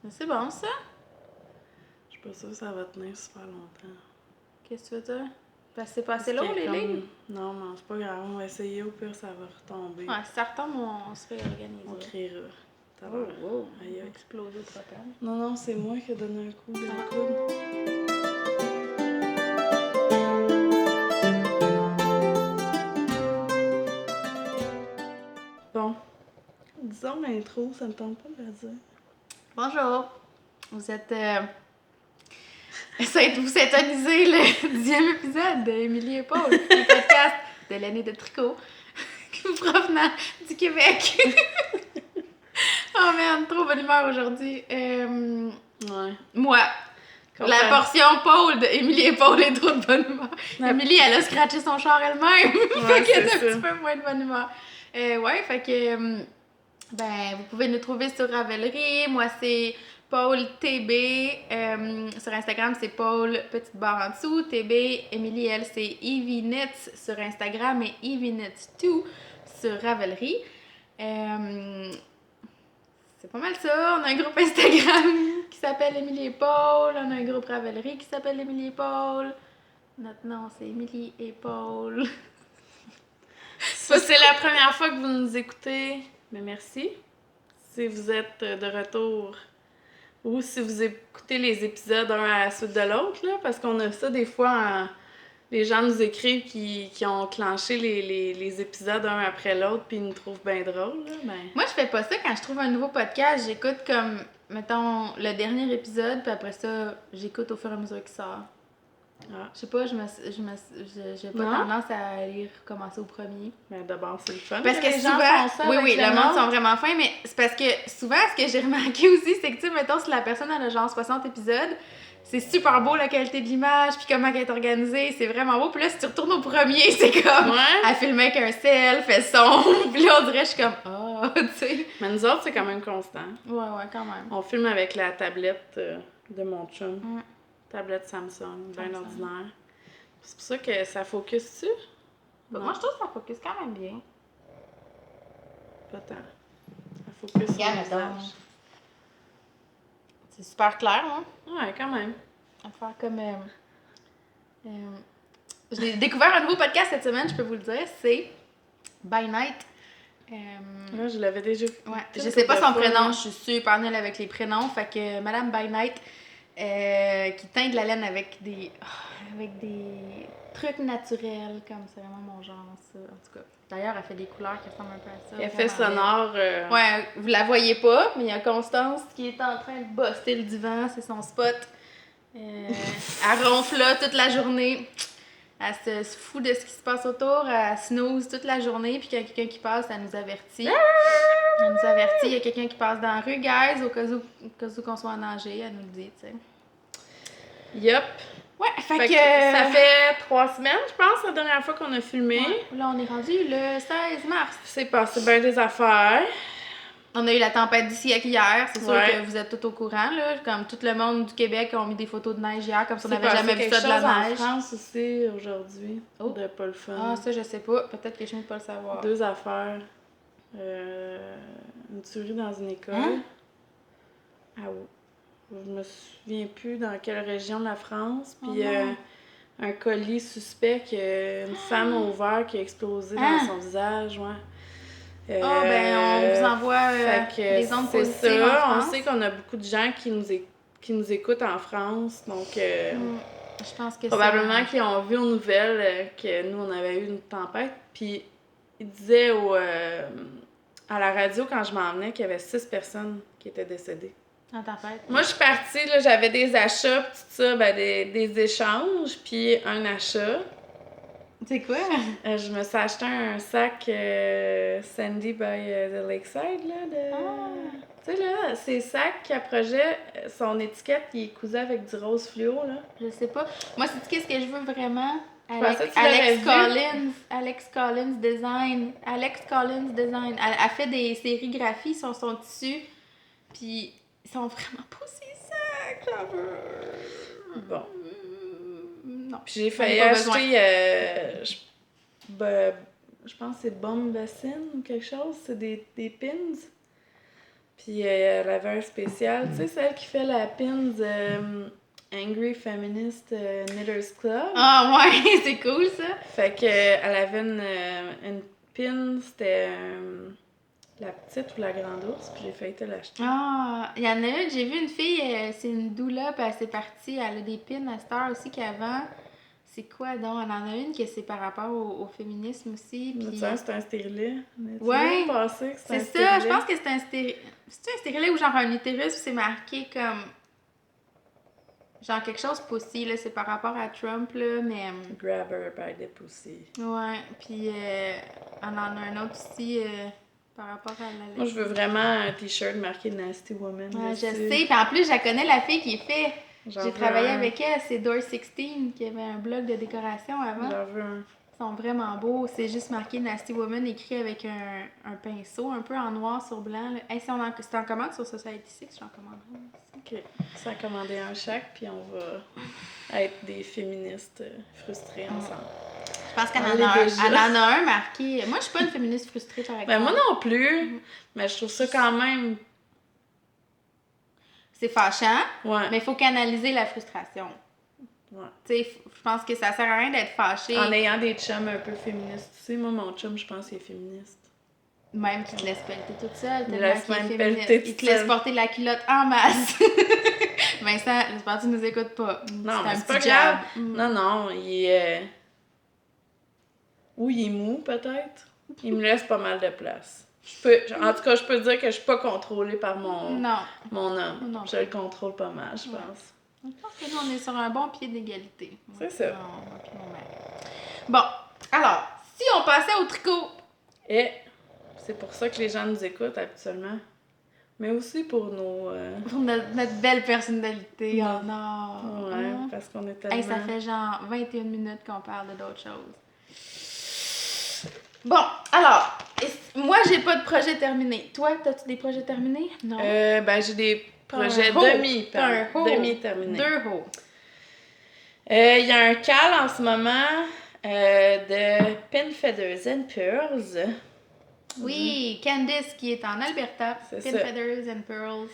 Mais c'est bon, ça? Je suis pas sûre que ça va tenir super longtemps. Qu'est-ce que tu veux dire? Parce que c'est pas assez long, les lignes? Non, mais c'est pas grave. On va essayer. Au pire, ça va retomber. Ouais, si ça retombe, on se réorganise. On criera. Oh, Aïe, aïe. exploser le propane. Non, c'est moi qui ai donné un coup de coude. Bon. Disons l'intro, ça me tente pas de la dire. Bonjour. Vous êtes... Vous syntonisez le 10e épisode d'Émilie et Paul, le podcast de l'année de tricot provenant du Québec. Oh man, trop bonne humeur aujourd'hui. Ouais. Moi, la portion Paul de Émilie et Paul est trop de bonne humeur. Ouais. Émilie, elle a scratché son char elle-même. Ouais, Fait qu'elle a c'est un ça. petit peu moins de bonne humeur. Ouais, fait que... Ben, vous pouvez nous trouver sur Ravelry. Moi, c'est Paul TB. Sur Instagram, c'est Paul, petite barre en dessous. TB. Émilie, elle, c'est Evinits sur Instagram et Evinits2 sur Ravelry. C'est pas mal ça. On a un groupe Instagram qui s'appelle Émilie et Paul. On a un groupe Ravelry qui s'appelle Émilie et Paul. Notre nom, c'est Émilie et Paul. Si c'est la première fois que vous nous écoutez, mais merci. Si vous êtes de retour ou si vous écoutez les épisodes un à la suite de l'autre, là, parce qu'on a ça des fois, les gens nous écrivent qui ont clenché les épisodes un après l'autre puis ils nous trouvent bien drôles. Là, ben... Moi, je fais pas ça quand je trouve un nouveau podcast. J'écoute comme, mettons, le dernier épisode, puis après ça, j'écoute au fur et à mesure qu'il sort. Ah. Je sais pas, j'ai pas tendance à aller recommencer au premier. Mais d'abord, c'est le fun. Parce que les souvent, gens font ça oui, le monde sont vraiment fins, mais c'est parce que souvent, ce que j'ai remarqué aussi, c'est que, tu sais, mettons, si la personne a genre 60 épisodes, c'est super beau la qualité de l'image, puis comment elle est organisée, c'est vraiment beau. Puis là, si tu retournes au premier, c'est comme, elle filme avec un sel, fait son, puis là, on dirait, je suis comme, tu sais. Mais nous autres, c'est quand même constant. Ouais, quand même. On filme avec la tablette de mon chum. Tablette Samsung, bien ordinaire. C'est pour ça que ça focus-tu? Moi, je trouve que ça focus quand même bien. Pas tant. Ça focus sur le visage. C'est super clair, hein? Ouais, quand même. À faire comme... J'ai découvert un nouveau podcast cette semaine, je peux vous le dire, c'est By Night. Là, je l'avais déjà vu. Ouais, je sais pas son prénom, je suis super nulle avec les prénoms, fait que Madame By Night, qui teint de la laine avec des trucs naturels, comme c'est vraiment mon genre, ça, en tout cas. D'ailleurs, elle fait des couleurs qui ressemblent un peu à ça. Effet sonore. Ouais, vous la voyez pas, mais il y a Constance qui est en train de bosser le divan, c'est son spot. Elle ronfle là toute la journée. Elle se fout de ce qui se passe autour, elle snooze toute la journée, puis quand il y a quelqu'un qui passe, elle nous avertit. Elle nous avertit, il y a quelqu'un qui passe dans la rue, guys, au cas où qu'on soit en danger, elle nous le dit, tu sais. Yup. Ouais, fait que... Ça fait 3 semaines, je pense, la dernière fois qu'on a filmé. Ouais, là, on est rendu le 16 mars. C'est passé bien des affaires. On a eu la tempête du siècle hier, c'est sûr Ouais. que vous êtes tout au courant, là. Comme tout le monde du Québec a mis des photos de neige hier, comme si on C'est n'avait jamais vu ça de la neige. en France aussi, aujourd'hui, Oh. de pas le fun. Ah, ça, je sais pas. Peut-être que je ne peux pas le savoir. 2 affaires. Une tuerie dans une école. Hein? Ah oui. Je me souviens plus dans quelle région de la France. Puis non. un colis suspect qu'une femme a ouvert qui a explosé dans son visage. Ouais. On vous envoie des ondes c'est positives ça. en France. On sait qu'on a beaucoup de gens qui nous écoutent en France. Donc, je pense que probablement qu'ils ont vu aux nouvelles que nous, on avait eu une tempête. Puis, ils disaient à la radio, quand je m'en venais, qu'il y avait 6 personnes qui étaient décédées. En tempête. Moi, je suis partie, là, j'avais des achats, pis tout ça, ben, des échanges, puis un achat. C'est quoi? Je me suis acheté un sac Sandy by the Lakeside, là, Tu sais, là, ces sacs qui approchaient, son étiquette, il est cousu avec du rose fluo, là. Je sais pas. Moi, c'est qu'est-ce que je veux vraiment? Alex Collins Design. Elle fait des sérigraphies sur son tissu, puis ils sont vraiment pas ces sacs, j'en veux. Bon. Non. Puis j'ai failli acheter, je pense que c'est Bomb Basin ou quelque chose, c'est des pins. Puis elle avait un spécial, tu sais, celle qui fait la pins Angry Feminist Knitters Club. Ah ouais, c'est cool ça! Fait que elle avait une pin, c'était la petite ou la grande ours, puis j'ai failli te l'acheter. Ah, il y en a une, j'ai vu une fille, c'est une doula, puis elle s'est partie, elle a des pins à Star aussi qu'avant. C'est quoi donc? Elle en a une que c'est par rapport au féminisme aussi. Puis... C'est un stérilet. Ouais, Passé que c'est ça, je pense que c'est un stérilet. C'est un stérilet ou genre un utérus, c'est marqué comme. Genre quelque chose pussy, là, c'est par rapport à Trump, là, mais. Grab her by the pussy. Ouais, puis on en a un autre aussi par rapport à la. Moi, je veux vraiment un t-shirt marqué Nasty Woman. Ouais, je sais, puis en plus, je la connais la fille qui est fait. J'ai travaillé un. avec elle, c'est Door16 qui avait un blog de décoration avant. J'en veux un. Ils sont vraiment beaux. C'est juste marqué Nasty Woman écrit avec un pinceau, un peu en noir sur blanc. Là. Hey, si c'est en commande sur Society 6, j'en commanderai aussi. OK. Ça a commandé un chaque, puis on va être des féministes frustrées ensemble. Je pense qu'elle en a un marqué. Moi, je suis pas une féministe frustrée, par exemple. Ben, moi non plus, mais je trouve ça quand même. C'est fâchant, Ouais. mais il faut canaliser la frustration. Ouais. Tu sais, je pense que ça sert à rien d'être fâché. En ayant des chums un peu féministes. Tu sais, moi, mon chum, je pense qu'il est féministe. Même qu'il te laisse pelleter toute seule. Il laisse même pelleter toute Il te laisse seule. porter de la culotte en masse. Vincent, j'espère que tu nous écoutes pas. Non, mais c'est un pas petit grave. jab. Non, il est... Ou il est mou, peut-être. Il me laisse pas mal de place. En tout cas, je peux dire que je suis pas contrôlée par mon homme. Non. Je le contrôle pas mal, je pense. Je pense que nous, on est sur un bon pied d'égalité. C'est ça. Bon, alors, si on passait au tricot. Et c'est pour ça que les gens nous écoutent habituellement. Mais aussi pour nos... Pour notre belle personnalité en or. Ouais, parce qu'on est tellement... Hey, ça fait genre 21 minutes qu'on parle de d'autres choses. Bon, alors, moi, j'ai pas de projet terminé. Toi, t'as-tu des projets terminés? Non. Ben, j'ai des projets demi-terminés. 2 hauts. Il y a un cal en ce moment de Pin Feathers and Pearls. Oui, Candice qui est en Alberta. C'est Pin ça. Feathers and Pearls.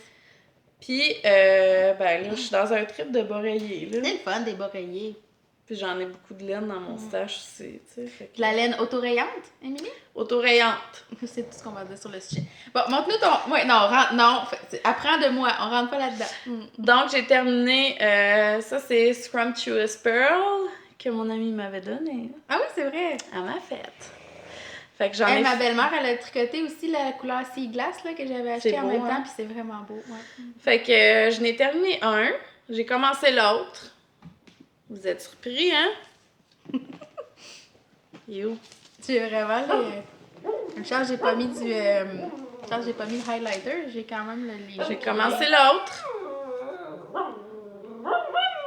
Puis, ben là, je suis dans un trip de boreiller, là. C'est le fun des boreillers. Puis j'en ai beaucoup de laine dans mon stash aussi, tu sais. Fait que... La laine autorayante, Émilie? Autorayante. C'est tout ce qu'on va dire sur le sujet. Bon, montre-nous ton... Ouais, non, apprends de moi, on rentre pas là-dedans. Donc, j'ai terminé, ça c'est Scrumptious Pearl, que mon amie m'avait donné. Ah oui, c'est vrai. À ma fête. Fait que j'en ai... Ma belle-mère, elle a tricoté aussi la couleur Sea Glass là, que j'avais acheté en même temps, puis c'est vraiment beau. Ouais. Fait que je n'ai terminé un, j'ai commencé l'autre. Vous êtes surpris, hein? You. Tu es vraiment le... Charles, j'ai pas mis du... Charles, j'ai pas mis le highlighter, j'ai quand même le livre. J'ai commencé l'autre.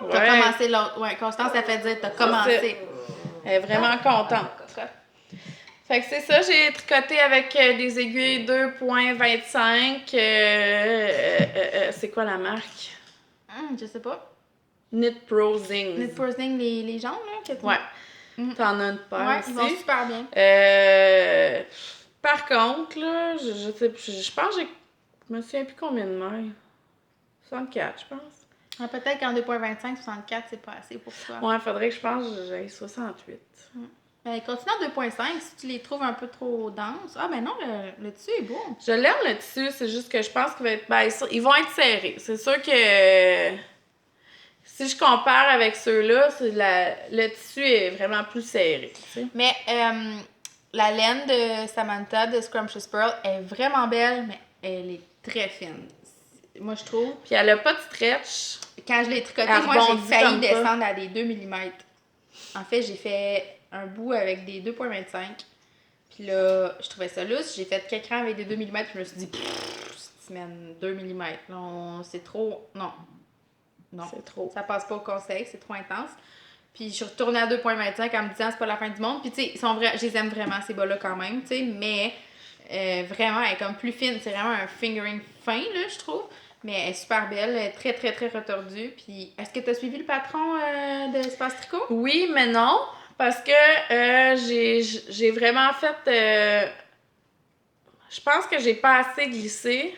T'as commencé l'autre. Ouais, Constance, ça fait dire t'as commencé. Elle est vraiment contente. Fait que c'est ça, j'ai tricoté avec des aiguilles 2.25. C'est quoi la marque? Je sais pas. Knit Prosing. Knit Prosing, les jaunes, là? Que tu... Ouais. T'en as une paire ouais, aussi. ils vont super bien. Par contre, là, je pense que je me souviens plus combien de mailles. 64, je pense. Ah, peut-être qu'en 2.25, 64, c'est pas assez pour toi. Ouais, faudrait que je pense que j'ai 68. Ben, continue en 2.5 si tu les trouves un peu trop denses. Ah, ben non, le tissu est beau. Je l'aime le tissu, c'est juste que je pense qu'il va être... Ben, ils vont être serrés. C'est sûr que si je compare avec ceux-là, le tissu est vraiment plus serré. Tu sais. Mais la laine de Samantha de Scrumptious Pearl est vraiment belle, mais elle est très fine. Moi, je trouve. Puis elle a pas de stretch. Quand je l'ai tricotée, moi, j'ai failli descendre à des 2 mm. En fait, j'ai fait un bout avec des 2.25. Puis là, je trouvais ça lousse. J'ai fait quelques rangs avec des 2 mm. Je me suis dit, semaine 2 mm. C'est trop. Non. C'est trop. Ça passe pas au conseil, c'est trop intense. Puis je suis retournée à 2.25 en me disant, c'est pas la fin du monde. Puis tu sais, je les aime vraiment, ces bas-là, quand même. Tu sais, mais vraiment, elle est comme plus fine. C'est vraiment un fingering fin, là, je trouve. Mais elle est super belle, elle est très, très, très retordue. Puis, est-ce que tu as suivi le patron de Espace Tricot? Oui, mais non. Parce que j'ai vraiment fait... je pense que j'ai pas assez glissé.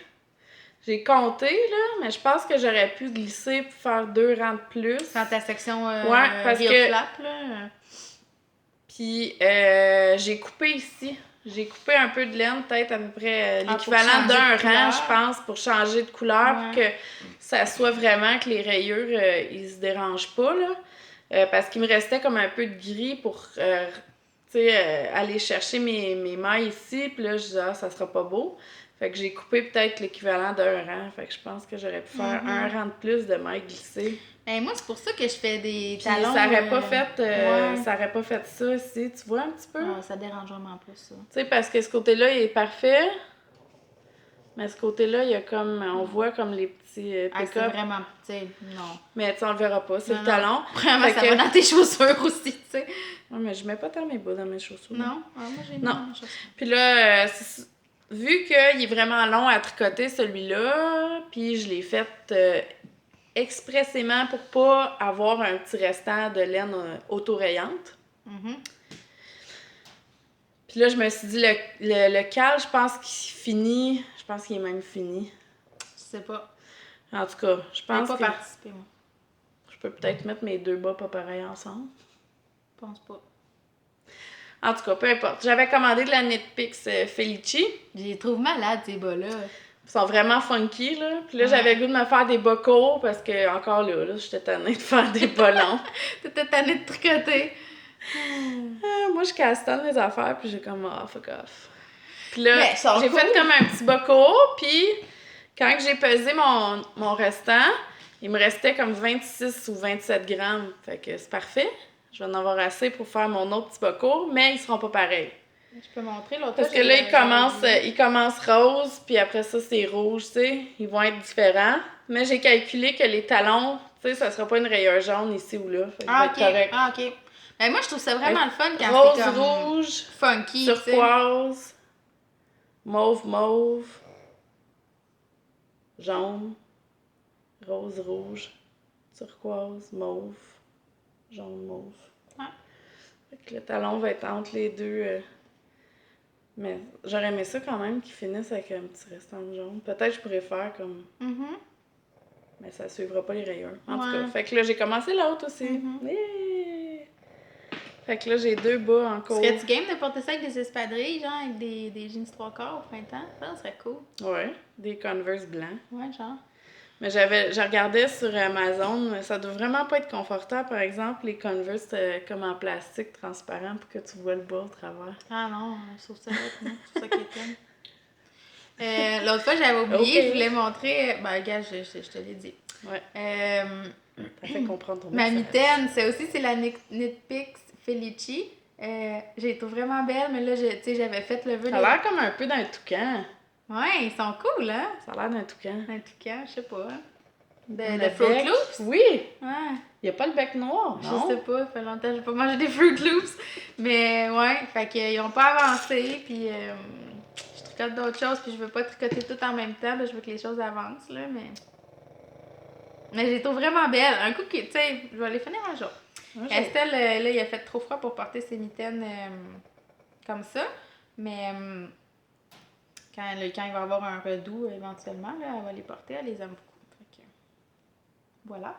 J'ai compté, là, mais je pense que j'aurais pu glisser pour faire 2 rangs de plus. Dans ta section Ouais, parce heel que... flap, là. Puis, j'ai coupé ici. J'ai coupé un peu de laine, peut-être à peu près l'équivalent pour d'un changer de rang, couleur. je pense, pour changer de couleur, Ouais. pour que ça soit vraiment que les rayures, ils se dérangent pas, là. Parce qu'il me restait comme un peu de gris pour, tu sais, aller chercher mes mailles ici. Puis là, je disais, ah, ça sera pas beau. Fait que j'ai coupé peut-être l'équivalent d'un rang. Fait que je pense que j'aurais pu faire un rang de plus de mailles glissées. Ben, moi, c'est pour ça que je fais des Puis talons. ça aurait pas fait, ouais. ça aurait pas fait ça ici, tu vois un petit peu? Ah, ça dérange vraiment plus, ça. Tu sais, parce que ce côté-là, il est parfait. Mais ce côté-là, il y a comme, on voit comme les petits Ah, c'est pick-up. vraiment, tu sais, non. Mais tu sais, on le verra pas, c'est Non, le non. talon. Vraiment, Fait ça que- va dans tes chaussures aussi, tu sais. Ouais, mais je mets pas tant mes bas dans mes chaussures. Non? Ah, moi, j'ai mis Non. dans mes chaussures. Puis là, vu qu'il est vraiment long à tricoter celui-là, puis je l'ai fait expressément pour pas avoir un petit restant de laine autorayante. Mhm. Puis là, je me suis dit, le cal, je pense qu'il finit. Je pense qu'il est même fini. Je sais pas. En tout cas, je Je pense pas que participer, moi. je peux peut-être mettre mes 2 bas pas pareils ensemble. Je pense pas. En tout cas, peu importe. J'avais commandé de la Knitpicks Felici. Je les trouve malades, ces bas-là. Ils sont vraiment funky, là. Puis là, Ouais. j'avais le goût de me faire des bas courts parce que, encore là, j'étais tannée de faire des bas longs. T'étais tannée de tricoter. Moi, je casse-tonne les affaires, puis j'ai comme, fuck off. Puis là, Mais ils sont j'ai cool. fait comme un petit bas court, puis quand j'ai pesé mon restant, il me restait comme 26 ou 27 grammes. Fait que c'est parfait. Je vais en avoir assez pour faire mon autre petit bas court, mais ils seront pas pareils. Je peux montrer l'autre Parce fois, que là, j'ai- il commence rose, puis après ça, c'est rouge, tu sais. Ils vont être différents. Mais j'ai calculé que les talons, tu sais, ça sera pas une rayure jaune ici ou là. Fait que Ah, ça va ok. être correct. Ah, ok. Ben, moi, je trouve ça vraiment le fun quand Rose, c'est comme rouge, funky, tu sais. turquoise, mauve, jaune, rose, rouge, turquoise, mauve, jaune, mauve. Ouais. Fait que le talon va être entre les deux. Mais j'aurais aimé ça quand même qu'ils finissent avec un petit restant de jaune. Peut-être que je pourrais faire comme... Mhm. Mais ça suivra pas les rayures. En tout Ouais. cas, fait que là, j'ai commencé l'autre aussi. Mhm. Yeah! Fait que là, j'ai 2 bas en cours. Serais-tu game de porter ça avec des espadrilles, genre avec des jeans 3/4 au printemps? Ça serait cool. Ouais, des Converse blancs. Ouais, genre. Mais je regardais sur Amazon, ça doit vraiment pas être confortable, par exemple, les Converse comme en plastique transparent pour que tu vois le bas au travers. Ah non, je trouve ça hot, non? Je trouve ça quétaine. L'autre fois, j'avais oublié, Ok. je voulais montrer... Ben, regarde, je te l'ai dit. Ouais, Ça fait comprendre ton Ma message. mitaine, c'est la Knitpicks Felici. Je les trouve vraiment belles, mais là, tu sais, j'avais fait le vœu Ça a l'air comme un peu d'un toucan. Ouais, ils sont cool, hein? Ça a l'air d'un toucan. Un toucan, je sais pas. Le De Fruit bec. Loops? Oui! Ouais, Y a pas le bec noir, non? je sais pas, ça fait longtemps que j'ai pas mangé des Fruit Loops. Mais ouais, fait qu'ils ont pas avancé, puis je tricote d'autres choses, puis je veux pas tricoter tout en même temps, je veux que les choses avancent, là, mais... Mais je les trouve vraiment belles. Un coup, tu sais, je vais les finir un jour. Ouais, Estelle, là, il a fait trop froid pour porter ses mitaines comme ça. Mais quand il va avoir un redoux, éventuellement, là, elle va les porter. Elle les aime beaucoup. Fait que, voilà.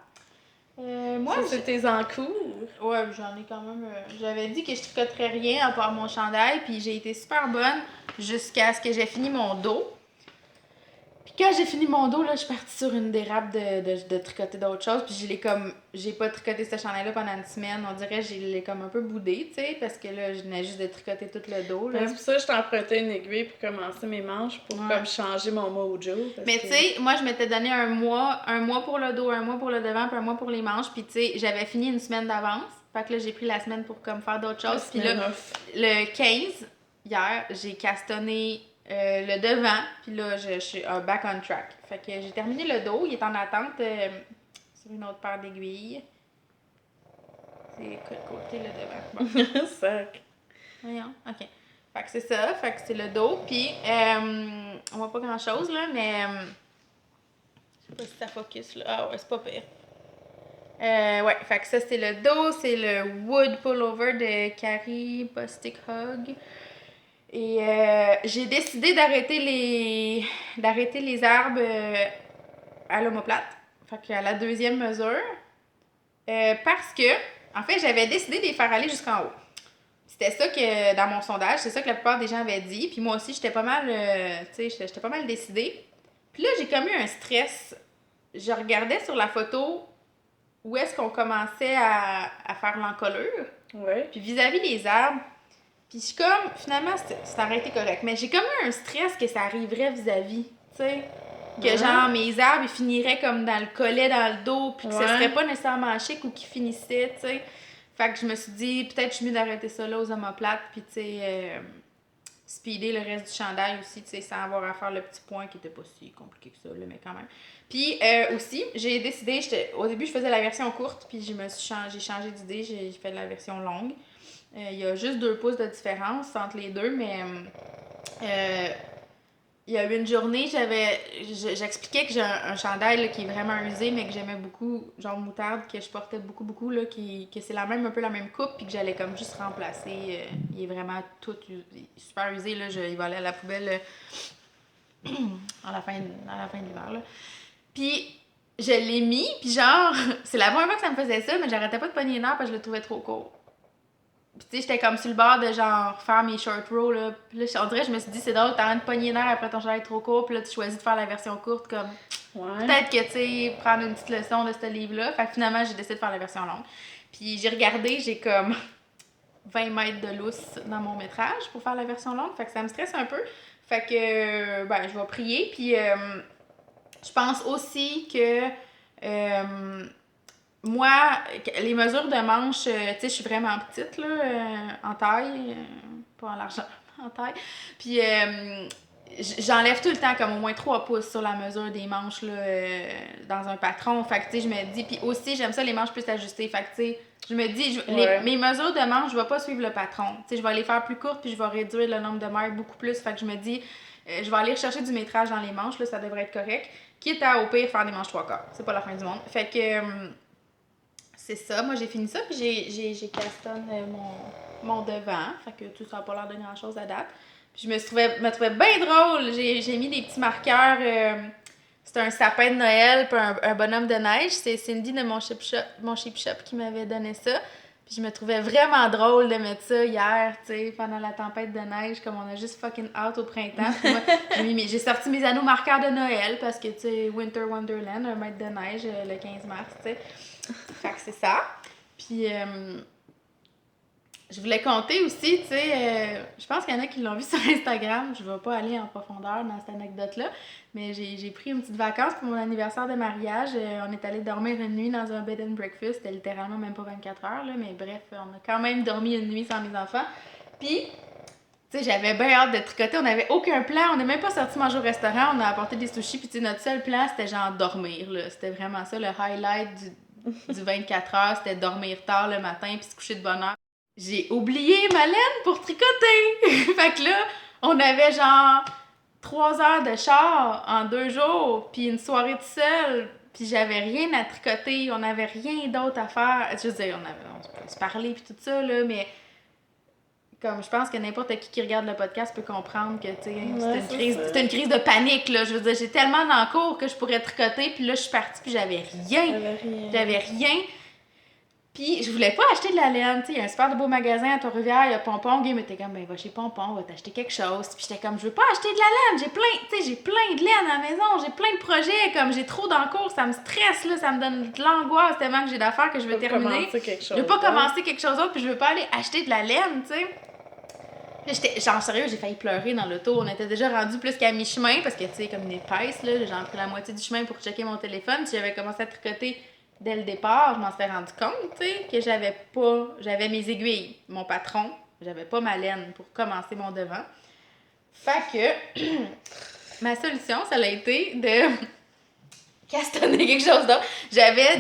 Moi, ça, c'est tes encours. ouais, j'en ai quand même... j'avais dit que je tricoterais rien à part mon chandail. Puis j'ai été super bonne jusqu'à ce que j'ai fini mon dos. Puis quand j'ai fini mon dos, là, je suis partie sur une dérape de tricoter d'autres choses. Puis j'ai pas tricoté ce chandail-là pendant une semaine. On dirait que je l'ai comme un peu boudé, tu sais, parce que là, je venais juste de tricoter tout le dos, là. C'est pour ça que je t'empruntais une aiguille pour commencer mes manches, pour Ouais. comme changer mon mojo. Mais tu sais, moi, je m'étais donné un mois pour le dos, un mois pour le devant, puis un mois pour les manches. Puis tu sais, j'avais fini une semaine d'avance. Fait que là, j'ai pris la semaine pour comme faire d'autres choses. Puis là, le 15, hier, j'ai castonné le devant, puis là, je suis back on track. Fait que j'ai terminé le dos, il est en attente sur une autre paire d'aiguilles. C'est côté le devant. Bon. Sac. Voyons, ok. Fait que c'est ça, fait que c'est le dos, puis on voit pas grand chose là, mais je sais pas si ça focus là. Ah ouais, c'est pas pire. Ouais, fait que ça c'est le dos, c'est le Wood Pullover de Carrie Bostic Hug. Et j'ai décidé d'arrêter les arbres à l'omoplate. Fait qu'à la deuxième mesure. Parce que, en fait, j'avais décidé de les faire aller jusqu'en haut. C'était ça que, dans mon sondage, c'est ça que la plupart des gens avaient dit. Puis moi aussi, j'étais pas mal, j'étais pas mal décidée. Puis là, j'ai comme eu un stress. Je regardais sur la photo où est-ce qu'on commençait à faire l'encolure. Ouais. Puis vis-à-vis des arbres. Puis je suis comme, finalement, ça aurait été correct. Mais j'ai comme eu un stress que ça arriverait vis-à-vis, tu sais. Que genre, mes arbres, ils finiraient comme dans le collet, dans le dos, puis que ce serait pas nécessairement chic ou qu'ils finissaient, tu sais. Fait que je me suis dit, peut-être je suis mieux d'arrêter ça là aux omoplates, puis tu sais, speeder le reste du chandail aussi, tu sais, sans avoir à faire le petit point qui était pas si compliqué que ça, là, mais quand même. Puis aussi, j'ai décidé, au début, je faisais la version courte, puis j'ai changé d'idée, j'ai fait la version longue. Il y a juste 2 pouces de différence entre les deux, mais il y a eu une journée, j'expliquais que j'ai un chandail là, qui est vraiment usé, mais que j'aimais beaucoup, genre moutarde, que je portais beaucoup, là, que c'est un peu la même coupe, puis que j'allais comme juste remplacer. Il est vraiment tout super usé, là, il va aller à la poubelle à la fin de l'hiver, là. Puis je l'ai mis, puis genre, c'est la première fois que ça me faisait ça, mais j'arrêtais pas de pogner les nerfs parce que je le trouvais trop court. Puis tu sais, j'étais comme sur le bord de genre faire mes short rows, là. Puis là, on dirait, je me suis dit, c'est drôle, t'as de pogner les nerfs après ton chandail trop court, puis là, tu choisis de faire la version courte, comme. Ouais. Peut-être que, tu sais, prendre une petite leçon de ce livre-là. Fait que finalement, j'ai décidé de faire la version longue. Puis j'ai regardé, j'ai comme 20 mètres de lousse dans mon métrage pour faire la version longue. Fait que ça me stresse un peu. Fait que, je vais prier. Puis je pense aussi que. Moi, les mesures de manches, tu sais, je suis vraiment petite, là, en taille, pas en largeur, en taille. Puis, j'enlève tout le temps comme au moins 3 pouces sur la mesure des manches, là, dans un patron. Fait que, tu sais, je me dis, puis aussi, j'aime ça, les manches plus ajustées. Fait que, tu sais, je me dis, mes mesures de manches, je vais pas suivre le patron. Tu sais, je vais les faire plus courtes, puis je vais réduire le nombre de mètres beaucoup plus. Fait que je me dis, je vais aller rechercher du métrage dans les manches, là, ça devrait être correct. Quitte à, au pire, faire des manches 3/4. C'est pas la fin du monde. Fait que. C'est ça, moi j'ai fini ça, puis j'ai castonné mon devant, fait que tout ça n'a pas l'air de grand-chose à date. Puis je me trouvais bien drôle, j'ai mis des petits marqueurs, c'est un sapin de Noël puis un bonhomme de neige, c'est Cindy de mon Sheep Shop qui m'avait donné ça. Puis je me trouvais vraiment drôle de mettre ça hier, tu sais, pendant la tempête de neige, comme on a juste fucking out au printemps. Puis moi, j'ai sorti mes anneaux marqueurs de Noël parce que, tu sais, Winter Wonderland, un mètre de neige le 15 mars, tu sais. Fait que c'est ça. Puis, je voulais compter aussi, tu sais, je pense qu'il y en a qui l'ont vu sur Instagram. Je vais pas aller en profondeur dans cette anecdote-là, mais j'ai pris une petite vacance pour mon anniversaire de mariage. On est allé dormir une nuit dans un bed and breakfast. C'était littéralement même pas 24 heures, là, mais bref, on a quand même dormi une nuit sans mes enfants. Puis, tu sais, j'avais bien hâte de tricoter. On n'avait aucun plan. On n'est même pas sorti manger au restaurant. On a apporté des sushis. Puis, tu sais, notre seul plan, c'était genre dormir, là. C'était vraiment ça, le highlight du 24 heures. C'était dormir tard le matin puis se coucher de bonne heure. J'ai oublié ma laine pour tricoter. Fait que là, on avait genre 3 heures de char en 2 jours. Puis une soirée toute seule. Puis j'avais rien à tricoter. On n'avait rien d'autre à faire. Je veux dire, on pouvait se parler puis tout ça, là, mais... Comme je pense que n'importe qui regarde le podcast peut comprendre que c'était une crise de panique, là. Je veux dire, j'ai tellement dans le cours que je pourrais tricoter, puis là je suis partie puis j'avais rien. Puis je voulais pas acheter de la laine, tu sais, il y a un super beau magasin à Trois-Rivières, il y a Pompon, Game était comme ben va chez Pompon, va t'acheter quelque chose. Puis j'étais comme je veux pas acheter de la laine, j'ai plein de laine à la maison, j'ai plein de projets, comme j'ai trop dans le cours, ça me stresse là, ça me donne de l'angoisse tellement que j'ai d'affaires que je veux terminer. Je veux pas commencer quelque chose d'autre, puis je veux pas aller acheter de la laine, tu sais. Genre, sérieux, j'ai failli pleurer dans l'auto. On était déjà rendu plus qu'à mi-chemin parce que, tu sais, comme une épaisse, là, j'ai pris la moitié du chemin pour checker mon téléphone. Si j'avais commencé à tricoter dès le départ, je m'en serais rendu compte, tu sais, que j'avais mes aiguilles, mon patron, j'avais pas ma laine pour commencer mon devant. Fait que, ma solution, ça a été de castonner quelque chose d'autre. J'avais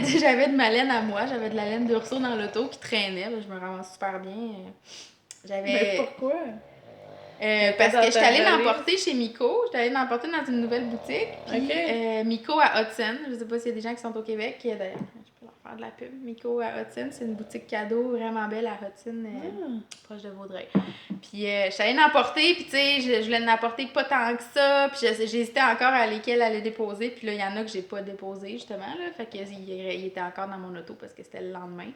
de ma laine à moi, j'avais de la laine d'Urso dans l'auto qui traînait, là, je me ramasse super bien. Mais pourquoi? Parce que j'étais allée l'emporter chez Miko. J'étais allée l'emporter dans une nouvelle boutique. Puis Miko à Hudson. Je sais pas s'il y a des gens qui sont au Québec. D'ailleurs, je peux leur faire de la pub. Miko à Hudson, c'est une boutique cadeau vraiment belle à Hudson, proche de Vaudreuil. Puis je suis allée l'emporter, puis tu sais, je voulais l'emporter pas tant que ça, puis j'hésitais encore à lesquels aller déposer, puis là, il y en a que j'ai pas déposé, justement, là, fait qu'il était encore dans mon auto parce que c'était le lendemain.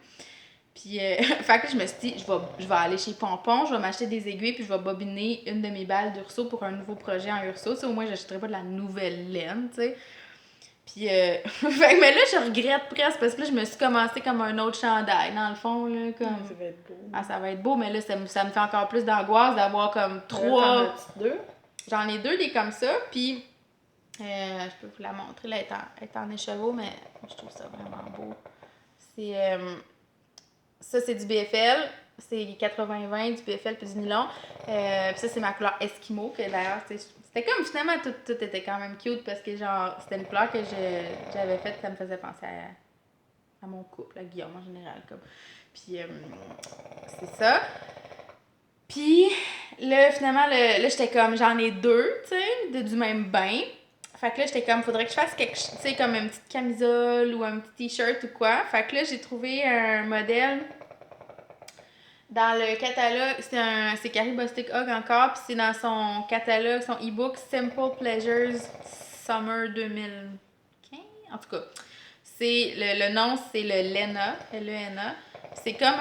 Puis, fait que je me suis dit, je vais aller chez Pompon, je vais m'acheter des aiguilles, puis je vais bobiner une de mes balles d'Urso pour un nouveau projet en Urso. Tu sais, au moins, j'achèterai pas de la nouvelle laine, tu sais. Puis, fait que, mais là, je regrette presque parce que là, je me suis commencé comme un autre chandail, dans le fond, là, comme... Ça va être beau. Ah, ça va être beau, mais là, ça me fait encore plus d'angoisse d'avoir comme 3... T'en as-tu 2? J'en ai 2 des comme ça, puis je peux vous la montrer, là, elle est en écheveau, mais je trouve ça vraiment beau. C'est... ça, c'est du BFL. C'est 80-20, du BFL puis du nylon. Puis ça, c'est ma couleur Eskimo. Que d'ailleurs, c'était comme finalement, tout était quand même cute parce que genre, c'était une couleur que j'avais faite, ça me faisait penser à mon couple, à Guillaume en général. Comme. Puis c'est ça. Puis là, finalement, là, j'étais comme, j'en ai 2, tu sais, du même bain. Fait que là, j'étais comme, faudrait que je fasse quelque chose, tu sais, comme une petite camisole ou un petit t-shirt ou quoi. Fait que là, j'ai trouvé un modèle dans le catalogue. C'est Carrie Bostic Hug encore, puis c'est dans son catalogue, son e-book Simple Pleasures Summer 2015. En tout cas, c'est le nom, c'est le Lena, L-E-N-A. C'est comme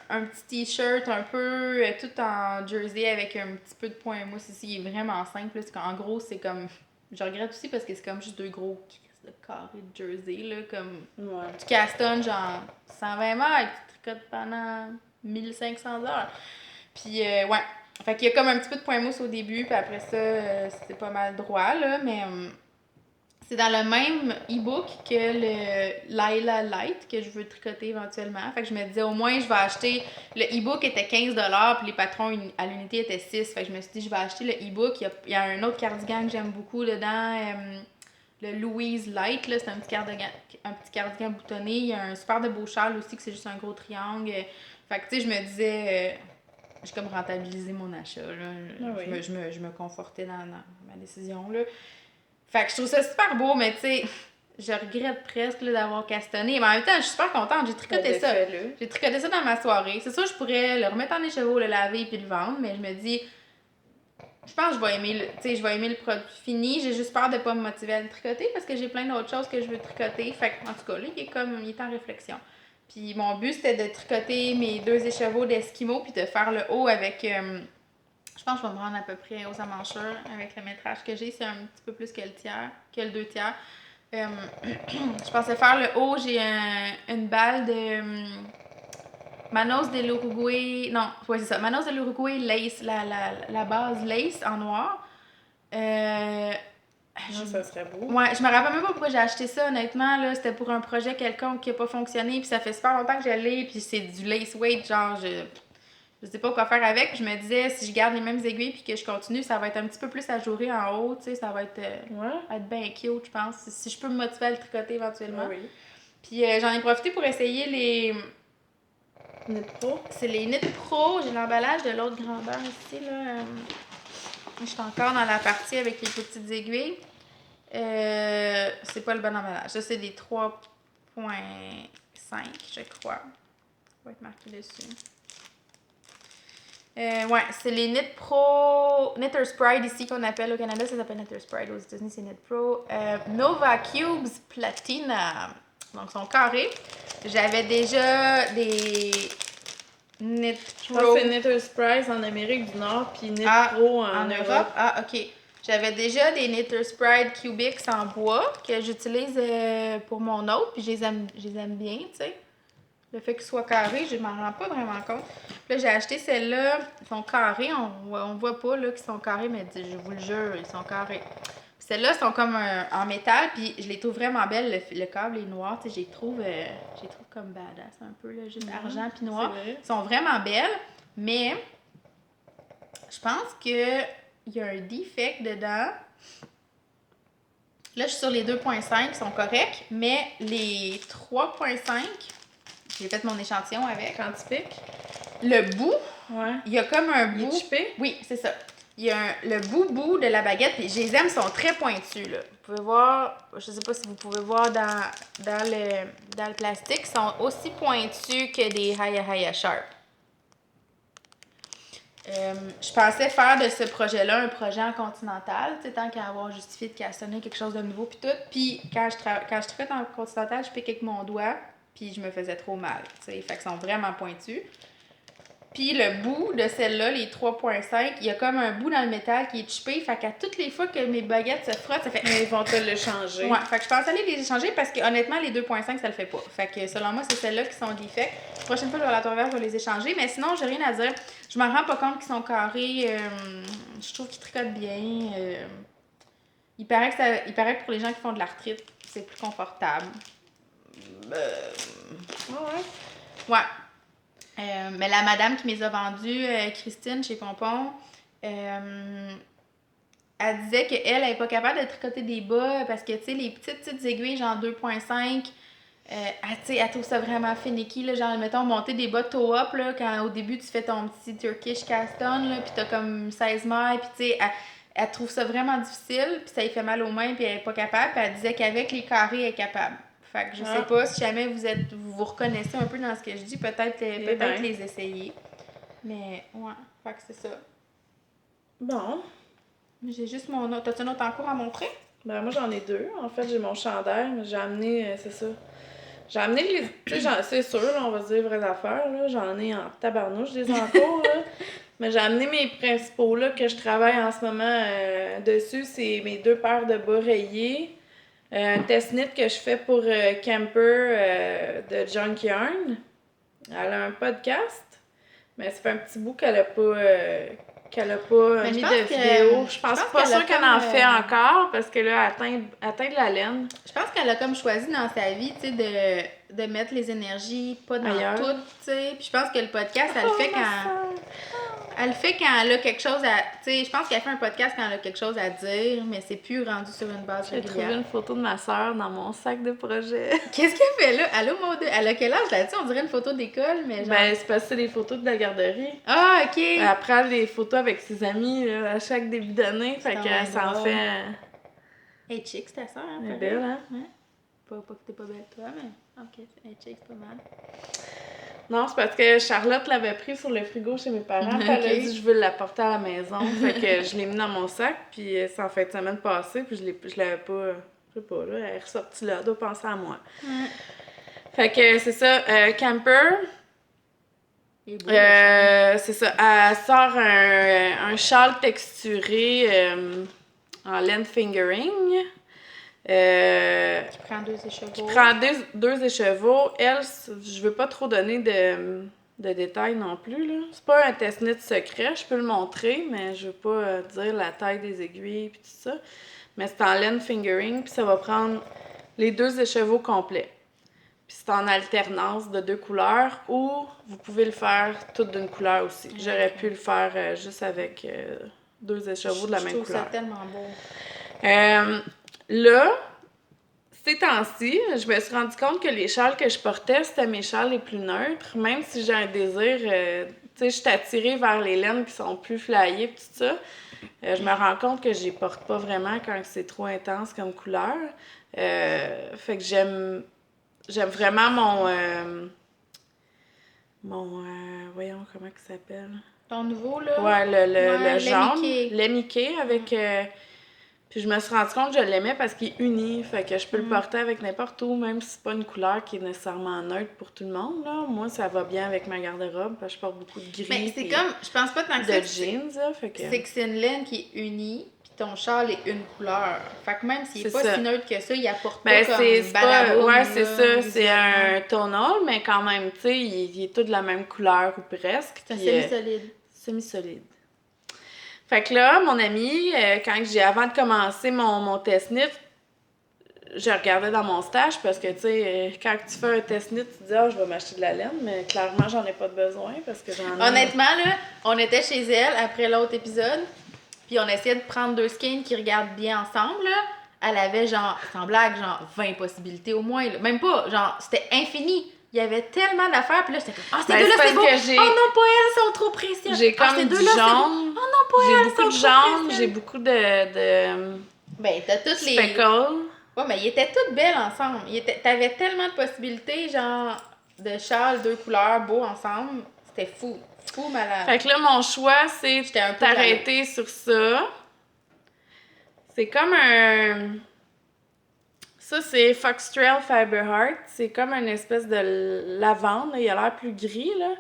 un petit t-shirt un peu tout en jersey avec un petit peu de point mousse ici. Il est vraiment simple. En gros, c'est comme... Je regrette aussi parce que c'est comme juste 2 gros de carrés de jersey, là, comme du caston, genre 120 mètres, tu tricotes pendant 1500 heures. Puis, ouais. Fait qu'il y a comme un petit peu de point mousse au début, puis après ça, c'est pas mal droit, là, mais c'est dans le même e-book que le Laila Light que je veux tricoter éventuellement. Fait que je me disais, au moins, je vais acheter... Le e-book était 15$, puis les patrons à l'unité étaient 6$. Fait que je me suis dit, je vais acheter le e-book. Il y a un autre cardigan que j'aime beaucoup dedans, le Louise Light, là, c'est un petit cardigan boutonné. Il y a un super de beau châle aussi, que c'est juste un gros triangle. Fait que, tu sais, je me disais... j'ai comme rentabilisé mon achat, là. Ah oui. Je me confortais dans ma décision, là. Fait que je trouve ça super beau, mais tu sais, je regrette presque là, d'avoir castonné. Mais en même temps, je suis super contente, j'ai tricoté ça. J'ai tricoté ça dans ma soirée. C'est sûr, je pourrais le remettre en écheveau, le laver puis le vendre, mais je me dis, je pense que je vais aimer le produit fini. J'ai juste peur de pas me motiver à le tricoter parce que j'ai plein d'autres choses que je veux tricoter. Fait que, en tout cas, là, il est en réflexion. Puis mon but, c'était de tricoter mes 2 écheveaux d'Eskimo puis de faire le haut avec... je pense que je vais me rendre à peu près aux amancheurs avec le métrage que j'ai. C'est un petit peu plus que le 2 tiers. Je pensais faire le haut. J'ai une balle de Manos de l'Uruguay. Non, ouais, c'est ça. Manos de l'Uruguay lace. La base lace en noir. Ça serait beau. Ouais, je me rappelle même pas pourquoi j'ai acheté ça, honnêtement. Là, c'était pour un projet quelconque qui a pas fonctionné. Puis ça fait super longtemps que je l'ai. Puis c'est du lace weight, genre... Je sais pas quoi faire avec. Je me disais, si je garde les mêmes aiguilles puis que je continue, ça va être un petit peu plus ajouré en haut, tu sais, ça va être bien cute, je pense. Si je peux me motiver à le tricoter éventuellement. Oui. Puis j'en ai profité pour essayer les... Knit Pro? C'est les Knit Pro. J'ai l'emballage de l'autre grandeur ici, là. Je suis encore dans la partie avec les petites aiguilles. C'est pas le bon emballage. Ça, c'est des 3.5, je crois. Ça va être marqué dessus. Ouais, c'est les Knit Pro, Knitter's Pride ici qu'on appelle au Canada, ça s'appelle Knitter's Pride, aux États-Unis c'est Knit Pro. Nova Cubes Platina, donc ils sont carrés. J'avais déjà des Knit Pro. Je pense que c'est Knitter's Pride en Amérique du Nord, puis Knit Pro en Europe. Ah, ok. J'avais déjà des Knitter's Pride Cubics en bois que j'utilise pour mon autre, puis je les aime bien, tu sais. Le fait qu'ils soient carrés, je m'en rends pas vraiment compte. Puis là, j'ai acheté celles-là. Ils sont carrés. On voit pas là qu'ils sont carrés, mais je vous le jure, ils sont carrés. Puis celles-là sont comme en métal, puis je les trouve vraiment belles. Le câble est noir, tu sais, je les trouve comme badass un peu, là, juste argent puis noir. Ils sont vraiment belles, mais je pense qu'il y a un defect dedans. Là, je suis sur les 2.5, ils sont corrects, mais les 3.5... J'ai fait mon échantillon avec. Quand tu piques? Le bout, ouais. il y a comme un bout. Il est chippé? Oui, c'est ça. il y a le bout de la baguette, puis les aimes sont très pointus, là. Vous pouvez voir, je sais pas si vous pouvez voir dans le plastique, ils sont aussi pointus que des Haya Sharp. Je pensais faire de ce projet-là un projet en continental, tu sais, tant qu'à avoir justifié de cassonner quelque chose de nouveau puis tout. Puis quand je travaille en continental, je pique avec mon doigt, puis je me faisais trop mal, tu sais, fait qu'ils sont vraiment pointus. Puis le bout de celle-là, les 3.5, il y a comme un bout dans le métal qui est chippé, fait qu'à toutes les fois que mes baguettes se frottent, ça fait... Mais ils vont te le changer. Ouais, fait que je pense aller les échanger parce que honnêtement, les 2.5, ça le fait pas. Fait que selon moi, c'est celles-là qui sont défects. La prochaine fois, je vais à la tour je vais les échanger. Mais sinon, j'ai rien à dire. Je m'en rends pas compte qu'ils sont carrés. Je trouve qu'ils tricotent bien. Il paraît que pour les gens qui font de l'arthrite, c'est plus confortable. Ouais. Mais la madame qui me les a vendus, Christine, chez Pompon, elle disait qu'elle n'est pas capable de tricoter des bas parce que, tu sais, les petites aiguilles, genre 2.5, elle trouve ça vraiment finicky, là, genre, mettons, monter des bas toe-up, là, quand au début, tu fais ton petit Turkish cast-on, là, puis t'as comme 16 mailles, puis tu sais, elle trouve ça vraiment difficile, puis ça lui fait mal aux mains, puis elle est pas capable, puis elle disait qu'avec les carrés, elle est capable. Fait que je sais pas, si jamais vous reconnaissez un peu dans ce que je dis, peut-être les essayer. Mais, ouais, fait que c'est ça. Bon. J'ai juste mon autre. T'as-tu un autre en cours à montrer? Ben, moi, j'en ai deux. En fait, j'ai mon chandail, mais j'ai amené, c'est ça. J'ai amené les. Tu sais, c'est sûr, là, on va se dire vraies affaires, là. J'en ai en tabarnouche des encours, là. Mais j'ai amené mes principaux, là, que je travaille en ce moment dessus. C'est mes 2 paires de bas rayés. Un test knit que je fais pour Camper de Junk Yarn. Elle a un podcast, mais ça fait un petit bout qu'elle a pas mis de vidéo. Je pense pas sûre qu'elle en fait encore parce que là, elle atteint de la laine. Je pense qu'elle a comme choisi dans sa vie, tu sais, de mettre les énergies pas dans ailleurs. Tout, tu sais. Puis je pense que le podcast, elle le fait quand... Elle le fait quand elle a quelque chose à... Tu sais, je pense qu'elle fait un podcast quand elle a quelque chose à dire, mais c'est plus rendu sur une base régulière. J'ai trouvé une photo de ma soeur dans mon sac de projet. Qu'est-ce qu'elle fait là? Allô, Maud? Elle a quel âge là-dessus? On dirait une photo d'école, mais genre... Ben, c'est parce que c'est des photos de la garderie. Ah, OK! Elle prend des photos avec ses amis là, à chaque début d'année, fait que ça en fait... Elle est chic, ta soeur, hein? Elle est belle, hein? Ouais. Pas que t'es pas belle toi, mais... OK, elle est chic, c'est pas mal. Non, c'est parce que Charlotte l'avait pris sur le frigo chez mes parents. Puis elle a dit je veux l'apporter à la maison. Fait que je l'ai mis dans mon sac. Puis c'est en fin de semaine passée. Puis je l'avais pas. Je sais pas, là. Elle est ressortie là. Elle doit penser à moi. Ouais. Fait que c'est ça. Camper. C'est ça. Elle sort un châle texturé en laine fingering. Qui prend 2 écheveaux. Qui prend deux écheveaux. Elle, je veux pas trop donner de détails non plus, là. C'est pas un test knit secret, je peux le montrer, mais je veux pas dire la taille des aiguilles puis tout ça. Mais c'est en laine fingering, puis ça va prendre les 2 écheveaux complets. Puis c'est en alternance de 2 couleurs, ou vous pouvez le faire toutes d'une couleur aussi. J'aurais pu le faire juste avec 2 écheveaux de la même couleur. Je trouve ça tellement beau. Là, ces temps-ci, je me suis rendu compte que les châles que je portais, c'était mes châles les plus neutres. Même si j'ai un désir, tu sais, je suis attirée vers les laines qui sont plus flyées et tout ça. Je me rends compte que je les porte pas vraiment quand c'est trop intense comme couleur. Fait que j'aime vraiment voyons comment il s'appelle. Ton nouveau, là? Ouais, le jaune. Mickey. Le Mickey avec... Puis je me suis rendu compte que je l'aimais parce qu'il est uni, fait que je peux le porter avec n'importe où, même si c'est pas une couleur qui est nécessairement neutre pour tout le monde, là. Moi, ça va bien avec ma garde-robe, parce que je porte beaucoup de gris. Mais c'est comme, je pense pas tant que ça. De jeans, là, fait que... C'est que c'est une laine qui est unie, puis ton châle est une couleur. Fait que même s'il est pas si neutre que ça, il apporte pas comme badaboum. Ouais, c'est ça, c'est un tonal, mais quand même, tu sais, il est tout de la même couleur, ou presque. C'est un semi-solide. Semi-solide. Fait que là, mon ami, avant de commencer mon test knit, je regardais dans mon stash parce que, tu sais, quand tu fais un test knit, tu te dis « Ah, je vais m'acheter de la laine », mais clairement, j'en ai pas de besoin parce que j'en ai... Honnêtement, là, on était chez elle après l'autre épisode, puis on essayait de prendre 2 skeins qui regardent bien ensemble, là. Elle avait, genre, sans blague, genre 20 possibilités au moins, là. Même pas, genre, c'était infini. il y avait tellement d'affaires, puis là, j'étais comme, ah, ces Ben, deux-là, c'est c'est beau! parce que j'ai- Oh non, pas elles, sont trop précieuses! J'ai Ah, comme ces du deux-là, c'est beau! jaune. Oh non, pas J'ai elles, beaucoup de sont trop jaune, précieuses! j'ai beaucoup de Ben, t'as toutes les... speckles. Ouais, mais ils étaient toutes belles ensemble. T'avais tellement de possibilités, genre, de châles, 2 couleurs, beaux ensemble. C'était fou. Fou malade. Fait que là, mon choix, c'est J'étais un peu t'arrêter sur ça. C'est comme un... Ça, c'est Foxtrail Fiber Heart. C'est comme une espèce de lavande. Là. Il a l'air plus gris, là.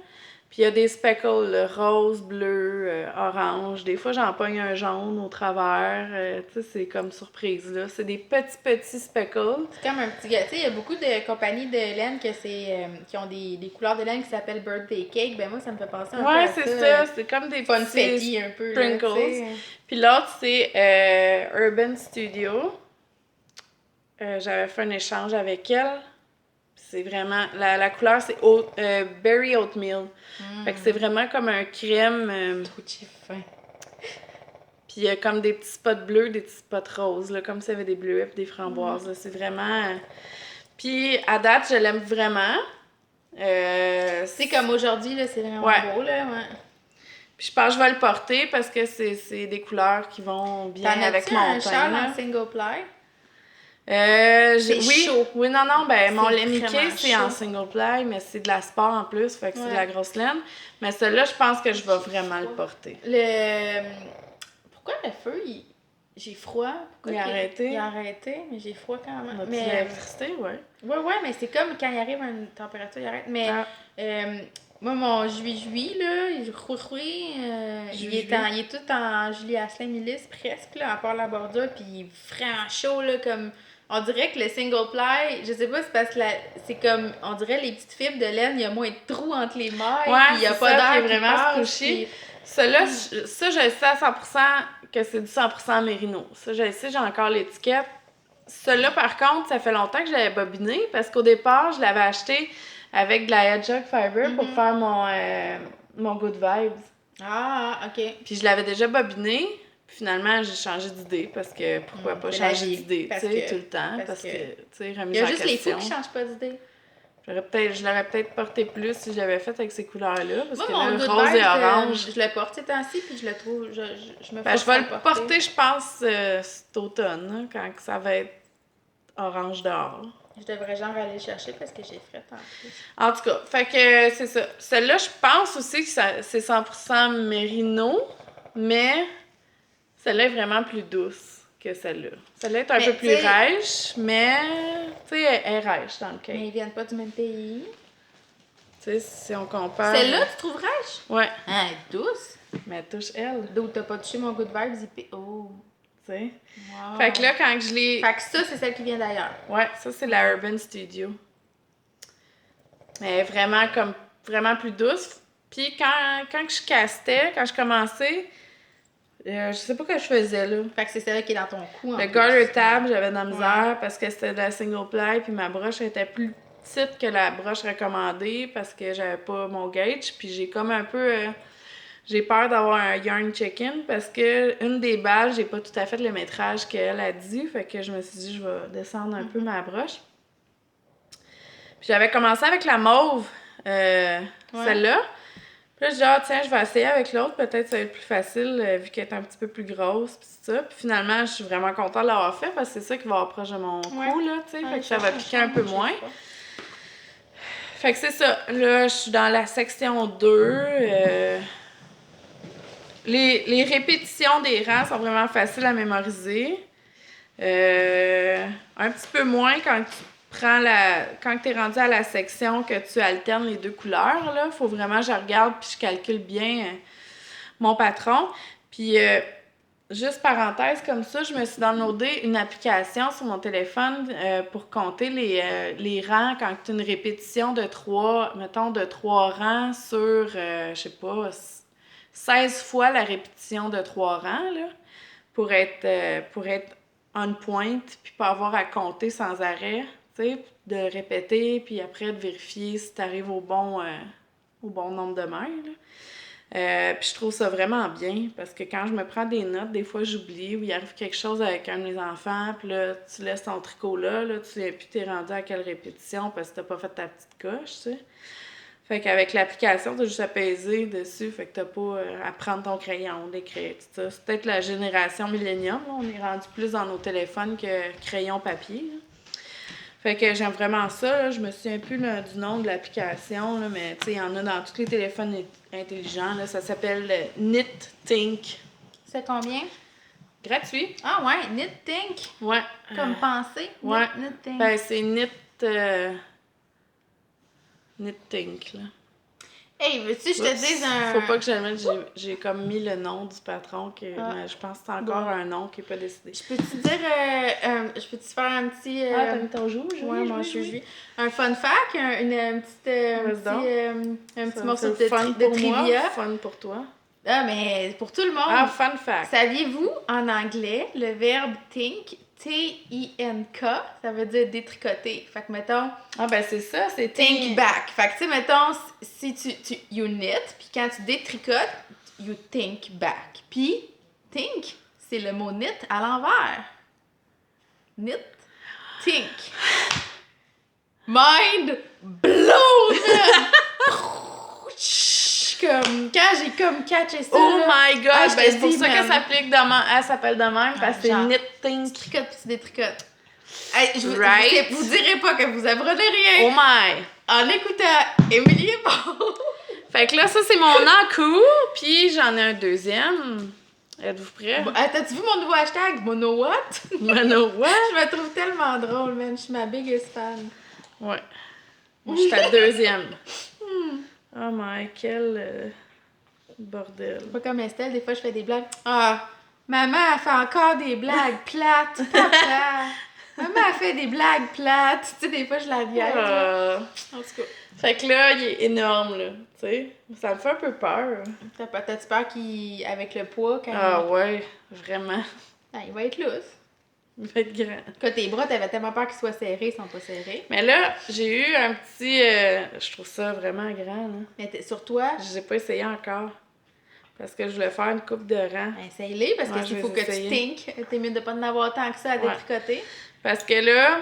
Puis il y a des speckles, là, rose, bleu, orange. Des fois, j'en pogne un jaune au travers. Tu sais, c'est comme surprise, là. C'est des petits speckles. C'est comme un petit gars. Tu sais, il y a beaucoup de compagnies de laine qui ont des couleurs de laine qui s'appellent Birthday Cake. Ben moi, ça me fait penser un peu à ça. Ouais, c'est ça. C'est comme des Funfetti petits un peu. sprinkles. Là, tu sais. Puis l'autre, c'est Urban Studio. J'avais fait un échange avec elle. C'est vraiment... La couleur, c'est Berry Oatmeal. Fait que c'est vraiment comme un crème. Trop fin. Puis il y a comme des petits spots bleus, des petits spots roses, là, comme s'il y avait des bleuets et des framboises. Là. C'est vraiment... Puis à date, je l'aime vraiment. C'est comme aujourd'hui, là, c'est vraiment beau, là, ouais. Puis je pense que je vais le porter parce que c'est des couleurs qui vont bien avec mon teint. T'en as-tu un châle en single ply? Oui, chaud. Oui, non, ben mon C'est lait Mickey, vraiment c'est en chaud. single ply, mais c'est de la sport en plus, fait que c'est de la grosse laine. Mais celui-là, je pense que je vais vraiment le porter. Pourquoi le feu, j'ai froid? Pourquoi Il a arrêté? Il a arrêté, mais j'ai froid quand même. Mais l'électricité, ouais. Ouais, mais c'est comme quand il arrive à une température, il arrête. Mais moi, mon juillet, là, il est tout en Julie Asselin Milice, presque, là, à part la bordure, puis il est vraiment chaud, là, comme... On dirait que le single ply, je sais pas, c'est parce que c'est comme, on dirait les petites fibres de laine, il y a moins de trous entre les mailles, puis il y a pas d'air qui vraiment passe, squishy. Celui-là, ça, je sais à 100% que c'est du 100% mérino. Ça, je sais, j'ai encore l'étiquette. Celui-là, par contre, ça fait longtemps que je l'avais bobiné parce qu'au départ, je l'avais acheté avec de la Hedgehog Fiber pour faire mon Good Vibes. Ah, OK. Puis je l'avais déjà bobiné. Puis finalement, j'ai changé d'idée parce que pourquoi pas changer d'idée, tu sais, tout le temps. Parce que, tu sais, remise en question. Il y a juste les fous qui changent pas d'idée. Je l'aurais peut-être porté plus si je l'avais fait avec ces couleurs-là. Parce que mon là, Good rose Vibes, et orange. je le porte ces temps-ci, puis je le trouve... Je me Ben, je vais le porter, je pense, cet automne, hein, quand ça va être orange dehors. Je devrais genre aller le chercher parce que j'ai fret en plus. En tout cas, fait que c'est ça. Celle-là, je pense aussi que c'est 100% mérino, mais celle-là est vraiment plus douce que celle-là. Celle-là est un peu plus rêche, mais tu sais, elle est rêche dans le cas. Mais ils viennent pas du même pays. Tu sais, si on compare... Celle-là, tu trouves rêche? Ouais. Ah, elle est douce. Mais elle touche elle. D'où t'as pas touché mon Good Vibes, oh. Tu sais. Wow. Fait que là, quand je l'ai... Fait que ça, c'est celle qui vient d'ailleurs. Ouais, ça, c'est la Urban Studio. Mais vraiment, comme, vraiment plus douce. Puis quand je castais, quand je commençais, je sais pas ce que je faisais, là. Fait que c'est celle qui est dans ton cou, Le garter tab, j'avais de la misère parce que c'était de la single ply, puis ma broche était plus petite que la broche recommandée parce que j'avais pas mon gauge. Puis j'ai comme un peu... j'ai peur d'avoir un yarn chicken parce que une des balles, j'ai pas tout à fait le métrage qu'elle a dit. Fait que je me suis dit, je vais descendre un peu ma broche. Puis j'avais commencé avec la mauve, celle-là. Puis là, je dis, ah, tiens, je vais essayer avec l'autre. Peut-être ça va être plus facile vu qu'elle est un petit peu plus grosse. Puis tout ça. Puis finalement, je suis vraiment contente de l'avoir fait parce que c'est ça qui va avoir proche de mon cou, là, tu sais. Fait que ça va piquer un peu moins. Fait que c'est ça. Là, je suis dans la section 2. Les répétitions des rangs sont vraiment faciles à mémoriser. Un petit peu moins quand tu es rendu à la section que tu alternes les deux couleurs. Il faut vraiment que je regarde puis je calcule bien mon patron. Puis, juste parenthèse comme ça, je me suis downloadé une application sur mon téléphone pour compter les rangs quand tu as une répétition de 3 rangs sur, je sais pas, 16 fois la répétition de 3 rangs, là, pour être on point, puis pas avoir à compter sans arrêt, tu sais, de répéter, puis après de vérifier si tu arrives au bon nombre de mailles, là. Puis je trouve ça vraiment bien parce que quand je me prends des notes, des fois j'oublie ou il arrive quelque chose avec un de mes enfants, puis là, tu laisses ton tricot là, tu sais, puis t'es rendu à quelle répétition parce que t'as pas fait ta petite coche, tu sais. Fait qu'avec l'application, t'as juste à peser dessus, fait que t'as pas à prendre ton crayon, d'écrire, tout ça. C'est peut-être la génération millénium, là, on est rendu plus dans nos téléphones que crayon papier, là. Fait que j'aime vraiment ça, là. Je me souviens plus là, du nom de l'application, là, mais tu sais, il y en a dans tous les téléphones intelligents, là. Ça s'appelle KnitThink. C'est combien? Gratuit. Ah ouais, KnitThink. Ouais. Comme penser. Ouais. KnitThink. Ben, c'est KnitThink, là. Hey, veux-tu que je te dise un... Faut pas que je le mette, j'ai comme mis le nom du patron, mais je pense que c'est encore un nom qui n'est pas décidé. Je peux-tu dire... je peux-tu faire un petit... t'as mis ton joue? Ouais, moi, je suis. Un fun fact, un petit morceau de trivia. Fun pour toi. Ah, mais pour tout le monde. Ah, fun fact. Saviez-vous, en anglais, le verbe think, T-I-N-K, ça veut dire détricoter. Fait que, mettons... Ah, ben c'est ça, c'est think back. Fait que, tu sais, mettons, si you knit, puis quand tu détricotes, you think back. Puis, think, c'est le mot knit à l'envers. Knit, think. Mind blown! Comme, quand j'ai comme catché ça. Oh là, my gosh! ben, C'est pour ça qu'elle s'applique de même. Elle s'appelle de même parce que c'est genre, KnitThink. Tu tricotes puis tu détricotes. Hey, Right? vous direz pas que vous apprenez rien Oh my! en écoutant Émilie et Paul. Fait que là, ça, c'est mon encours, puis j'en ai un deuxième. Êtes-vous prêts? Bon, t'as-tu vu mon nouveau hashtag? Mono what? Mono what? Je me trouve tellement drôle, man. Je suis ma biggest fan. Ouais. Moi, je suis ta deuxième. Oh my, quel bordel. Pas comme Estelle, des fois je fais des blagues. Ah, maman, elle fait encore des blagues plates. Papa, maman, elle fait des blagues plates. Tu sais, des fois je la viens. En tout cas. Fait que là, il est énorme, là. Tu sais, ça me fait un peu peur. T'as-tu peur avec le poids, quand Ah ouais, vraiment. Ah, il va être lousse. Il va être grand. Quand tes bras, t'avais tellement peur qu'ils soient serrés, ils sont pas serrés. Mais là, j'ai eu un petit... je trouve ça vraiment grand, là. Mais sur toi... J'ai pas essayé encore. Parce que je voulais faire une coupe de rang. Ben, essaye-les, parce Ouais, qu'il faut que tu think. T'es mieux de pas en avoir tant que ça à détricoter. Parce que là,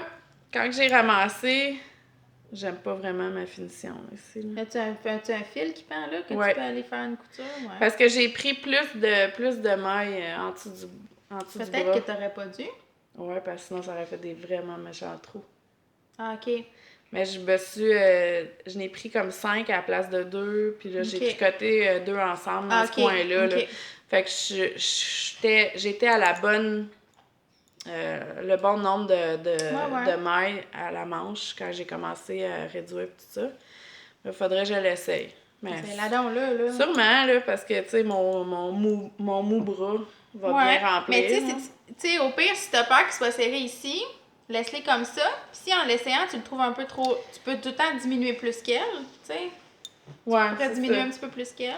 quand j'ai ramassé, j'aime pas vraiment ma finition, ici. As-tu un fil qui pend là, que tu peux aller faire une couture? Ouais. Parce que j'ai pris plus de mailles en dessous du bras. Peut-être que t'aurais pas dû. Ouais, parce que sinon, ça aurait fait des vraiment méchants trous. Ah, OK. Mais je n'ai pris comme 5 à la place de 2, puis là, j'ai tricoté 2 ensemble dans ce coin-là. Là. Fait que j'étais à la bonne... le bon nombre de mailles à la manche quand j'ai commencé à réduire tout ça. Il faudrait que je l'essaye. C'est là-dedans, là. Sûrement, là, parce que, tu sais, mon mou bras va bien remplir. Mais tu sais, au pire, si t'as peur qu'il soit serré ici, laisse-les comme ça. Puis si en l'essayant, tu le trouves un peu trop... Tu peux tout le temps diminuer plus qu'elle, tu sais. Ouais, tu pourrais diminuer un petit peu plus qu'elle.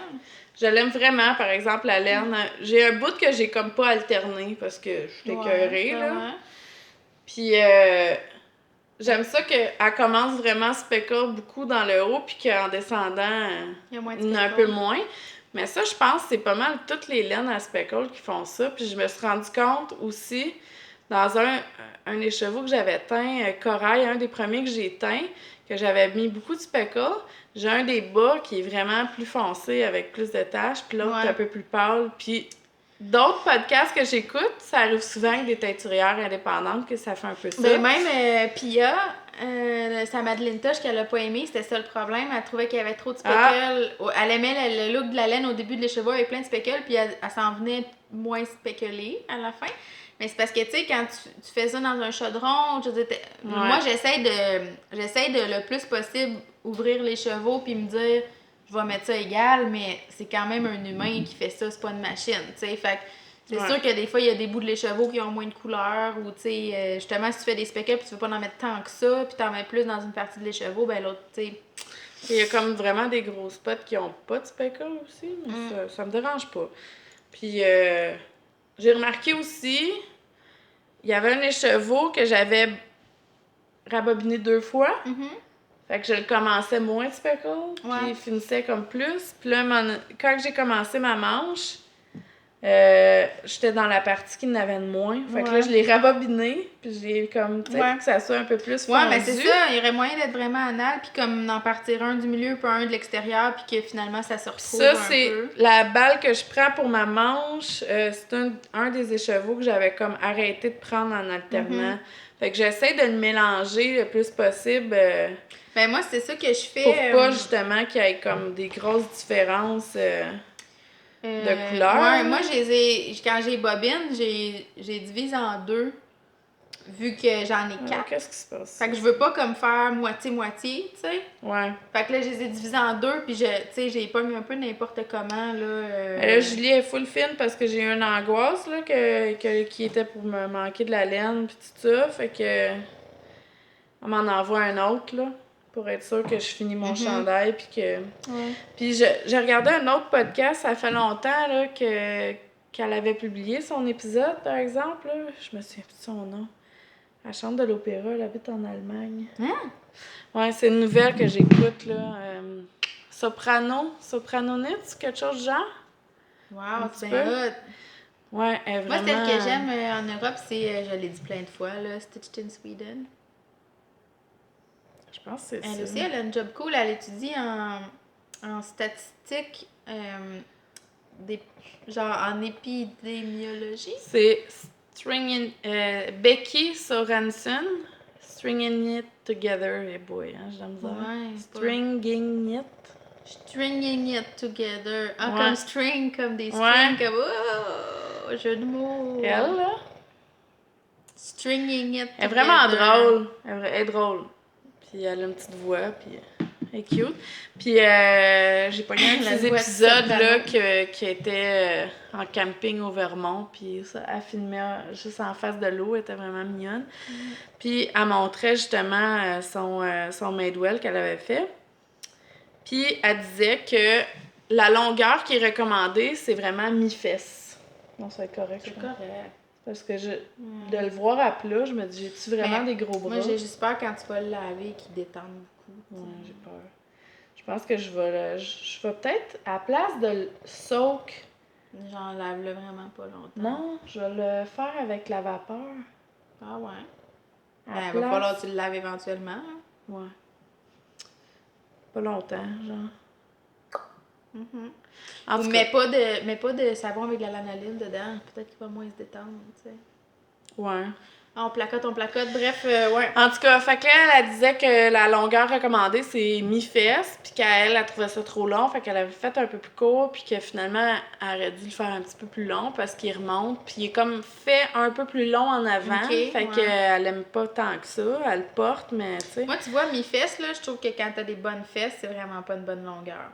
Je l'aime vraiment, par exemple, la laine. J'ai un bout que j'ai comme pas alterné parce que je suis écœurée, là. Ouais. Puis j'aime ça qu'elle commence vraiment speckle beaucoup dans le haut, puis qu'en descendant, il y a moins de il y en a un peu moins. Mais ça, je pense que c'est pas mal toutes les laines à speckle qui font ça. Puis je me suis rendu compte aussi, dans un écheveau que j'avais teint, corail, un des premiers que j'ai teint, que j'avais mis beaucoup de speckle. J'ai un des bas qui est vraiment plus foncé avec plus de taches, puis l'autre un peu plus pâle. Puis d'autres podcasts que j'écoute, ça arrive souvent avec des teinturières indépendantes que ça fait un peu ça. Ben même Pia, sa Madeleine Toche qu'elle a pas aimé, c'était ça le problème. Elle trouvait qu'il y avait trop de speckle. Elle aimait le look de la laine au début de l'écheveau avec plein de speckle, puis elle s'en venait moins specklée à la fin. Mais c'est parce que, tu sais, quand tu fais ça dans un chaudron, je veux dire, moi, j'essaie de le plus possible ouvrir les chevaux puis me dire, je vais mettre ça égal, mais c'est quand même un humain qui fait ça, c'est pas une machine, tu sais. Fait que c'est sûr que des fois, il y a des bouts de l'écheveau qui ont moins de couleur ou, tu sais, justement, si tu fais des speckles puis tu veux pas en mettre tant que ça, puis t'en mets plus dans une partie de l'écheveau, ben l'autre, tu sais. Il y a comme vraiment des gros spots qui ont pas de speckle aussi, mais ça me dérange pas. Puis, j'ai remarqué aussi, il y avait un écheveau que j'avais rabobiné 2 fois. Fait que je le commençais moins speckle, puis il finissait comme plus. Puis là, quand j'ai commencé ma manche, j'étais dans la partie qui n'avait de moins. Fait que là, je l'ai rabobiné, puis j'ai comme, tu sais, pour que ça soit un peu plus fondu. Ouais, mais c'est ça, il y aurait moyen d'être vraiment anal, puis comme d'en partir un du milieu, puis un de l'extérieur, puis que finalement, ça se retrouve un peu. Ça, c'est la balle que je prends pour ma manche, c'est un des écheveaux que j'avais comme arrêté de prendre en alternant. Fait que j'essaie de le mélanger le plus possible. Ben moi, c'est ça que je fais. Pour pas justement qu'il y ait comme des grosses différences de couleurs. Ouais, moi, quand j'ai bobine, j'ai divisé en deux, vu que j'en ai 4. Qu'est-ce qui se passe? Fait que je veux pas comme faire moitié-moitié, tu sais. Ouais. Fait que là, je les ai divisés en deux, puis tu sais, j'ai pas mis un peu n'importe comment, là. Là, Julie est full fine parce que j'ai eu une angoisse, là, qui était pour me manquer de la laine, puis tout ça. Fait que. On m'en envoie un autre, là, pour être sûr que je finis mon chandail, puis que... Ouais. Puis j'ai regardé un autre podcast, ça fait longtemps, là, qu'elle avait publié son épisode, par exemple, là. Je me souviens plus de son nom. Elle chante de l'opéra, elle habite en Allemagne. Hein? Ouais, c'est une nouvelle que j'écoute, là. Soprano-Nit, quelque chose du genre? Wow, c'est bien hot. Ouais, elle est vraiment... Moi, celle que j'aime en Europe, c'est, je l'ai dit plein de fois, là, Stitched in Sweden. Je pense que c'est ça. Elle aussi, elle a une job cool. Elle étudie en statistique, genre en épidémiologie. C'est Becky Sorensen. Stringing It Together. Eh boy, hein, j'aime ça. Ouais, Stringing It. Stringing It Together. Ah, Ouais. comme string, comme des strings, comme oh, jeu de mots. Elle, là. Stringing It Together. Elle est vraiment drôle. Elle est drôle. Puis elle a une petite voix, puis elle est cute. Puis j'ai pogné un de ces épisodes là, qui était en camping au Vermont, puis ça, elle filmait juste en face de l'eau, elle était vraiment mignonne. Puis elle montrait justement son Madewell qu'elle avait fait. Puis elle disait que la longueur qui est recommandée, c'est vraiment mi-fesse. Non, ça va être correct. C'est correct. Parce que de le voir à plat, je me dis, j'ai-tu vraiment des gros bras? Moi, j'ai juste peur quand tu vas le laver qu'il détende beaucoup. Ouais, j'ai peur. Je pense que je vais peut-être, à la place de le soak... Genre, lave-le vraiment pas longtemps. Non, je vais le faire avec la vapeur. Ah ouais? Il va falloir que tu le laves éventuellement. Hein? Ouais. Pas longtemps, genre. Ou mets pas de savon avec de la lanoline dedans. Peut-être qu'il va moins se détendre, tu sais. Ouais. On placote. Bref, ouais. En tout cas, fait que là, elle disait que la longueur recommandée, c'est mi-fesse, puis qu'elle trouvait ça trop long, fait qu'elle avait fait un peu plus court, puis que finalement, elle aurait dû le faire un petit peu plus long parce qu'il remonte, puis il est comme fait un peu plus long en avant, fait qu'elle aime pas tant que ça, elle le porte, mais tu sais. Moi, tu vois, mi-fesses, là, je trouve que quand t'as des bonnes fesses, c'est vraiment pas une bonne longueur.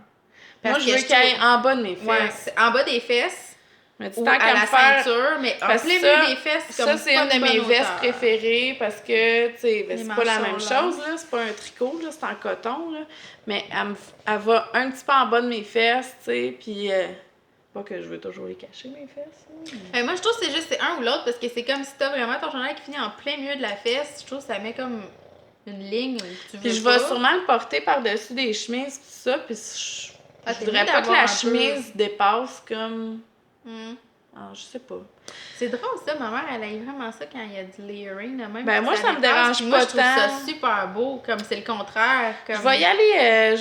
Moi, je veux qu'il y ait en bas de mes fesses. Ouais, en bas des fesses. Mais ou à la ceinture, mais en plein milieu des fesses, c'est comme ça, c'est une de mes vestes préférées parce que, tu sais, c'est pas la même chose, là. C'est pas un tricot, là, c'est en coton, là. Mais elle va un petit peu en bas de mes fesses, tu sais, puis pas que je veux toujours les cacher, mes fesses. Mais... moi, je trouve que c'est un ou l'autre parce que c'est comme si t'as vraiment ton chandail qui finit en plein milieu de la fesse. Je trouve que ça met comme une ligne où tu veux. Puis je vais sûrement le porter par-dessus des chemises, pis ça, puis je voudrais pas que la chemise dépasse comme... Ah, je sais pas. C'est drôle ça, ma mère, elle a vraiment ça quand il y a du layering. Même ben moi, ça me dérange pas tant. Moi, je trouve ça super beau, comme c'est le contraire. Comme... Je vais y aller,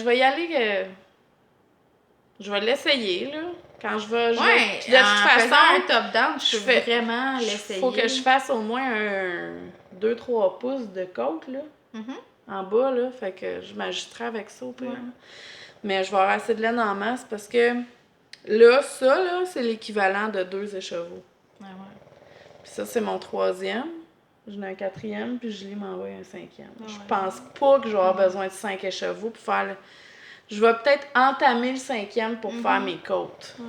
je vais l'essayer, là. Quand je vais... Ouais, de toute façon, un top-down, je peux vraiment l'essayer. Faut que je fasse au moins 2-3 pouces de côte, là. En bas, là. Fait que je m'ajusterai avec ça, au pire. Ouais. Mais je vais avoir assez de laine en masse parce que... Là, ça, là, c'est l'équivalent de 2 écheveaux. Ah ouais. Puis ça, c'est mon 3e. J'en ai un 4e, puis Julie m'envoie un 5e. Je pense pas que je vais avoir besoin de 5 écheveaux pour faire... Je vais peut-être entamer le 5e pour faire mes côtes. Ouais.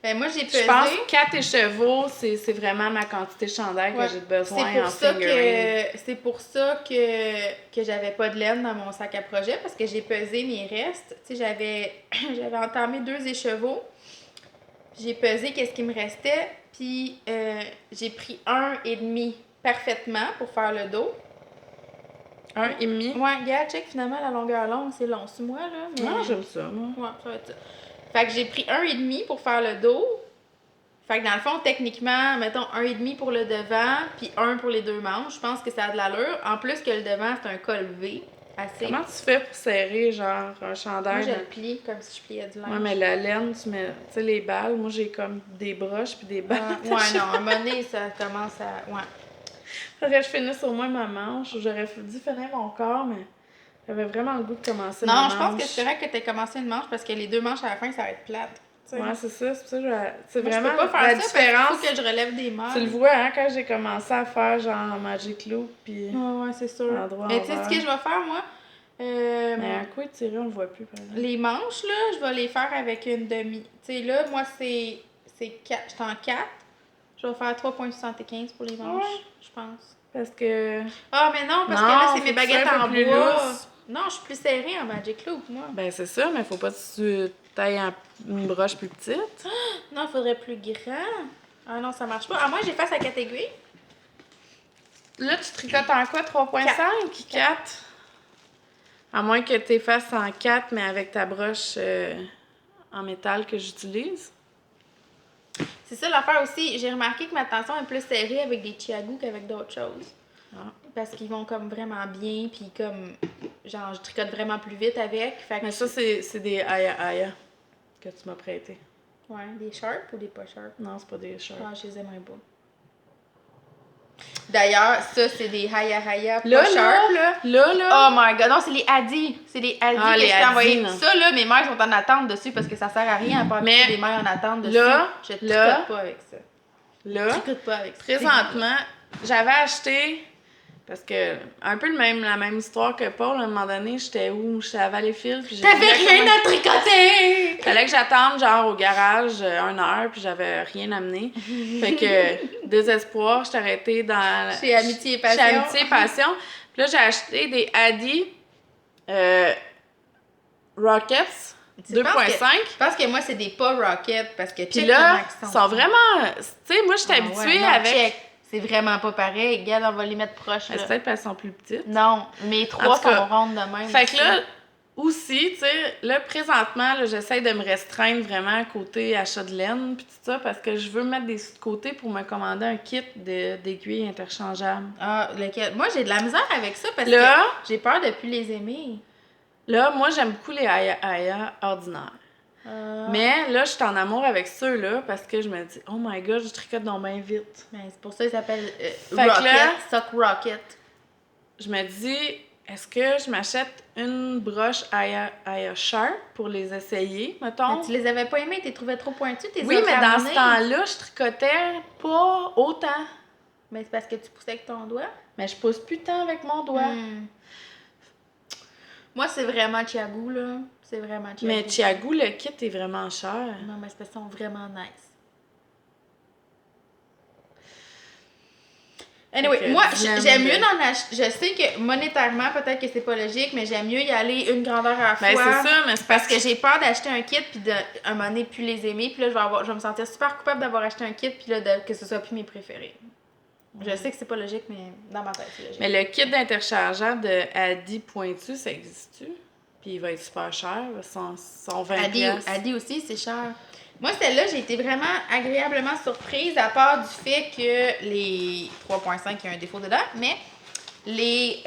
Ben moi, j'ai pesé... Je pense que 4 écheveaux, c'est vraiment ma quantité de chandail que j'ai besoin en fingering. C'est pour ça que j'avais pas de laine dans mon sac à projet, parce que j'ai pesé mes restes. Tu sais, j'avais entamé 2 écheveaux. J'ai pesé qu'est-ce qui me restait, puis j'ai pris 1,5 parfaitement pour faire le dos. 1,5. Ouais, regarde, check, finalement, la longueur longue, c'est long. C'est moi, là. Mais... Non, j'aime ça, moi. Ouais, ça va être ça. Fait que j'ai pris 1,5 pour faire le dos. Fait que dans le fond, techniquement, mettons 1,5 pour le devant, puis 1 pour les deux manches. Je pense que ça a de l'allure. En plus que le devant, c'est un col V. Assez. Comment tu fais pour serrer, genre, un Moi, chandail? je le plie comme si je pliais du linge. Ouais, mais la laine, tu mets, tu sais, les balles, moi, j'ai comme des broches puis des balles. Ouais, non, à un moment donné, ça commence à... Ouais. Faudrait que je finisse au moins ma manche. J'aurais dû finir mon corps, mais j'avais vraiment le goût de commencer ma Non, manche. je pense que c'est correct que tu aies commencé une manche parce que les deux manches à la fin, ça va être plate. T'sais. Ouais, c'est ça. C'est pour ça que c'est Moi, vraiment je peux pas la faire ça différence. parce qu'il faut que je relève des mains. Tu le vois, hein, quand j'ai commencé à faire genre Magic Loop, puis... Ouais, c'est sûr. Endroit Mais tu sais ce envers. que je vais faire, moi? Mais à quoi tirer, on le voit plus, par exemple. Les manches, là, je vais les faire avec une demi. Tu sais, là, moi, c'est 4. J'étais en 4. Je vais faire 3,75 pour les manches, je pense. Parce que... Ah, mais non, parce Non, que là, c'est faut mes que tu baguettes sois un en peu plus bois. lousse. Non, je suis plus serrée en Magic Loop, moi. Ben, c'est ça, mais faut pas que tu tailles une broche plus petite. Non, il faudrait plus grand. Ah non, ça marche pas. Ah, moi, j'ai fait sa catégorie. Là, tu tricotes en quoi? 3,5? 4? À moins que tu fasses en 4, mais avec ta broche en métal que j'utilise. C'est ça l'affaire aussi. J'ai remarqué que ma tension est plus serrée avec des chiagous qu'avec d'autres choses. Ah. Parce qu'ils vont comme vraiment bien, puis comme, genre, je tricote vraiment plus vite avec. Fait que Mais ça, c'est des aya que tu m'as prêté. Ouais, des sharp ou des pas sharp? Non, c'est pas des shirts. Ah, je les aimerais pas. D'ailleurs, ça, c'est des haya pas Là, sharp, là. Là. Oh my god, non, c'est les Adi. C'est les Adi Ah, que les je t'ai envoyé. Adi, non. Ça, là, mes mères sont en attente dessus parce que ça sert à rien à part Mais des mères en attente dessus. là, Je tricote là, pas avec ça. Là, Je tricote pas avec ça. présentement, j'avais acheté, parce que un peu la même histoire que Paul, à un moment donné, j'étais où? J'étais à Valleyfield. Puis T'avais rien à tricoter! Fallait que j'attende genre au garage 1 heure, puis j'avais rien amené. Fait que, désespoir, j'étais arrêtée dans... Chez Amitié et Passion. Chez Amitié et Passion. Puis là, j'ai acheté des Adi Rockets Tu penses 2.5. Je pense que moi, c'est des pas Rocket parce que Puis check là, comment ils sont vraiment... Tu sais, moi, j'étais Ah habituée ouais, non, avec... check. C'est vraiment pas pareil. Regarde, on va les mettre proches. C'est Là. peut-être parce qu'elles sont plus petites. Non, mes En trois tout cas, sont rondes de même. Fait que là, aussi, tu sais, là, présentement, là, j'essaie de me restreindre vraiment côté achat de laine, puis tout ça, parce que je veux mettre des sous de côté pour me commander un kit d'aiguilles interchangeables. Ah, lequel? Moi, j'ai de la misère avec ça parce Là, que j'ai peur de plus les aimer. là, moi, j'aime beaucoup les Aya ordinaires. Mais là, je suis en amour avec ceux-là parce que je me dis, oh my god, je tricote donc bien vite. Ben, c'est pour ça qu'ils s'appellent que Rocket, là- Sock Rocket. Je me dis, est-ce que je m'achète une broche Aya Sharp pour les essayer, mettons? Mais tu les avais pas aimés, tu les trouvais trop pointus, t'es Oui, mais dans ce temps-là, je tricotais pas autant. Mais c'est parce que tu poussais avec ton doigt. Mais je pousse plus tant avec mon doigt. Hmm. Moi, c'est vraiment Chiagou, là. C'est vraiment Chiagou. Mais Chiagou, le kit est vraiment cher. Non, mais c'est parce qu'ils sont vraiment nice. Anyway, Fait que moi, j'aime j'aime mieux bien. d'en acheter. Je sais que monétairement, peut-être que c'est pas logique, mais j'aime mieux y aller une grandeur à la fois. Ben, c'est ça, mais c'est Parce que j'ai peur d'acheter un kit puis de un moment donné plus les aimer, puis là je vais me sentir super coupable d'avoir acheté un kit puis là que ce soit plus mes préférés. Je sais que c'est pas logique, mais dans ma tête, c'est logique. Mais le kit d'interchangeable de Adi Pointu, ça existe-tu? Puis il va être super cher, son 20 piastres. Adi aussi, c'est cher. Moi, celle-là, j'ai été vraiment agréablement surprise, à part du fait que les 3.5, il y a un défaut dedans, mais les,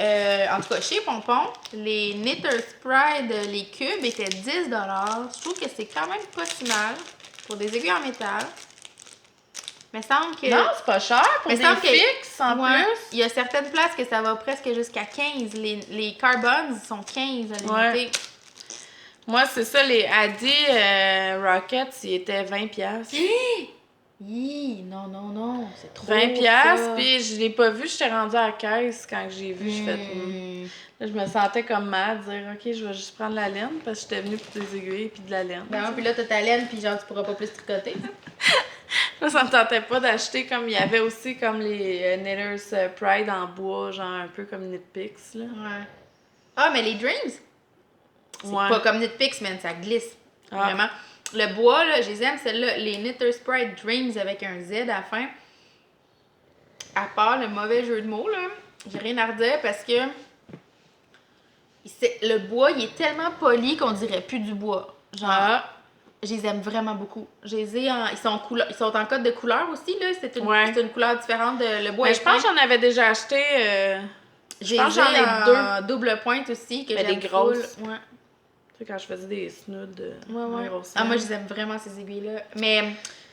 en tout cas, chez Pompon, les Knitters Pride, les cubes étaient 10 $. Je trouve que c'est quand même pas si mal pour des aiguilles en métal. Mais semble que... Non, c'est pas cher pour Mais des semble que- fixes en Ouais, plus. il y a certaines places que ça va presque jusqu'à 15. Les Carbons, ils sont 15 à l'unité. Moi, c'est ça, les Adi Rockets, ils étaient 20 piastres. Hi, non, c'est trop 20 piastres, ça. puis je l'ai pas vu, j'étais rendue à la caisse quand j'ai vu, je fais... Là, je me sentais comme mal, dire, OK, je vais juste prendre la laine, parce que j'étais venue pour des aiguilles puis de la laine. Ben ouais, puis là, t'as ta laine, puis genre, tu pourras pas plus tricoter. Là, ça me tentait pas d'acheter comme... Il y avait aussi comme les Knitters Pride en bois, genre un peu comme Knitpicks, là. Ouais. Ah, mais les Dreams, c'est Ouais. pas comme Knitpicks, man, ça glisse. Ah. Vraiment. Le bois, là, je les aime, celle-là. Les Knitters Pride Dreams avec un Z à la fin. À part le mauvais jeu de mots, là, j'ai rien à redire parce que le bois, il est tellement poli qu'on dirait plus du bois. Genre, je les aime vraiment beaucoup. Je les ai ils sont en code de couleur aussi, là. C'est une couleur différente. Le bois mais je pense que j'en avais déjà acheté. Je pense que j'en ai 2. En double pointe aussi, que j'aime des grosses. Full. Ouais. Tu sais, quand je faisais des snoods. Ouais. Moi, je les aime vraiment, ces aiguilles-là. Mais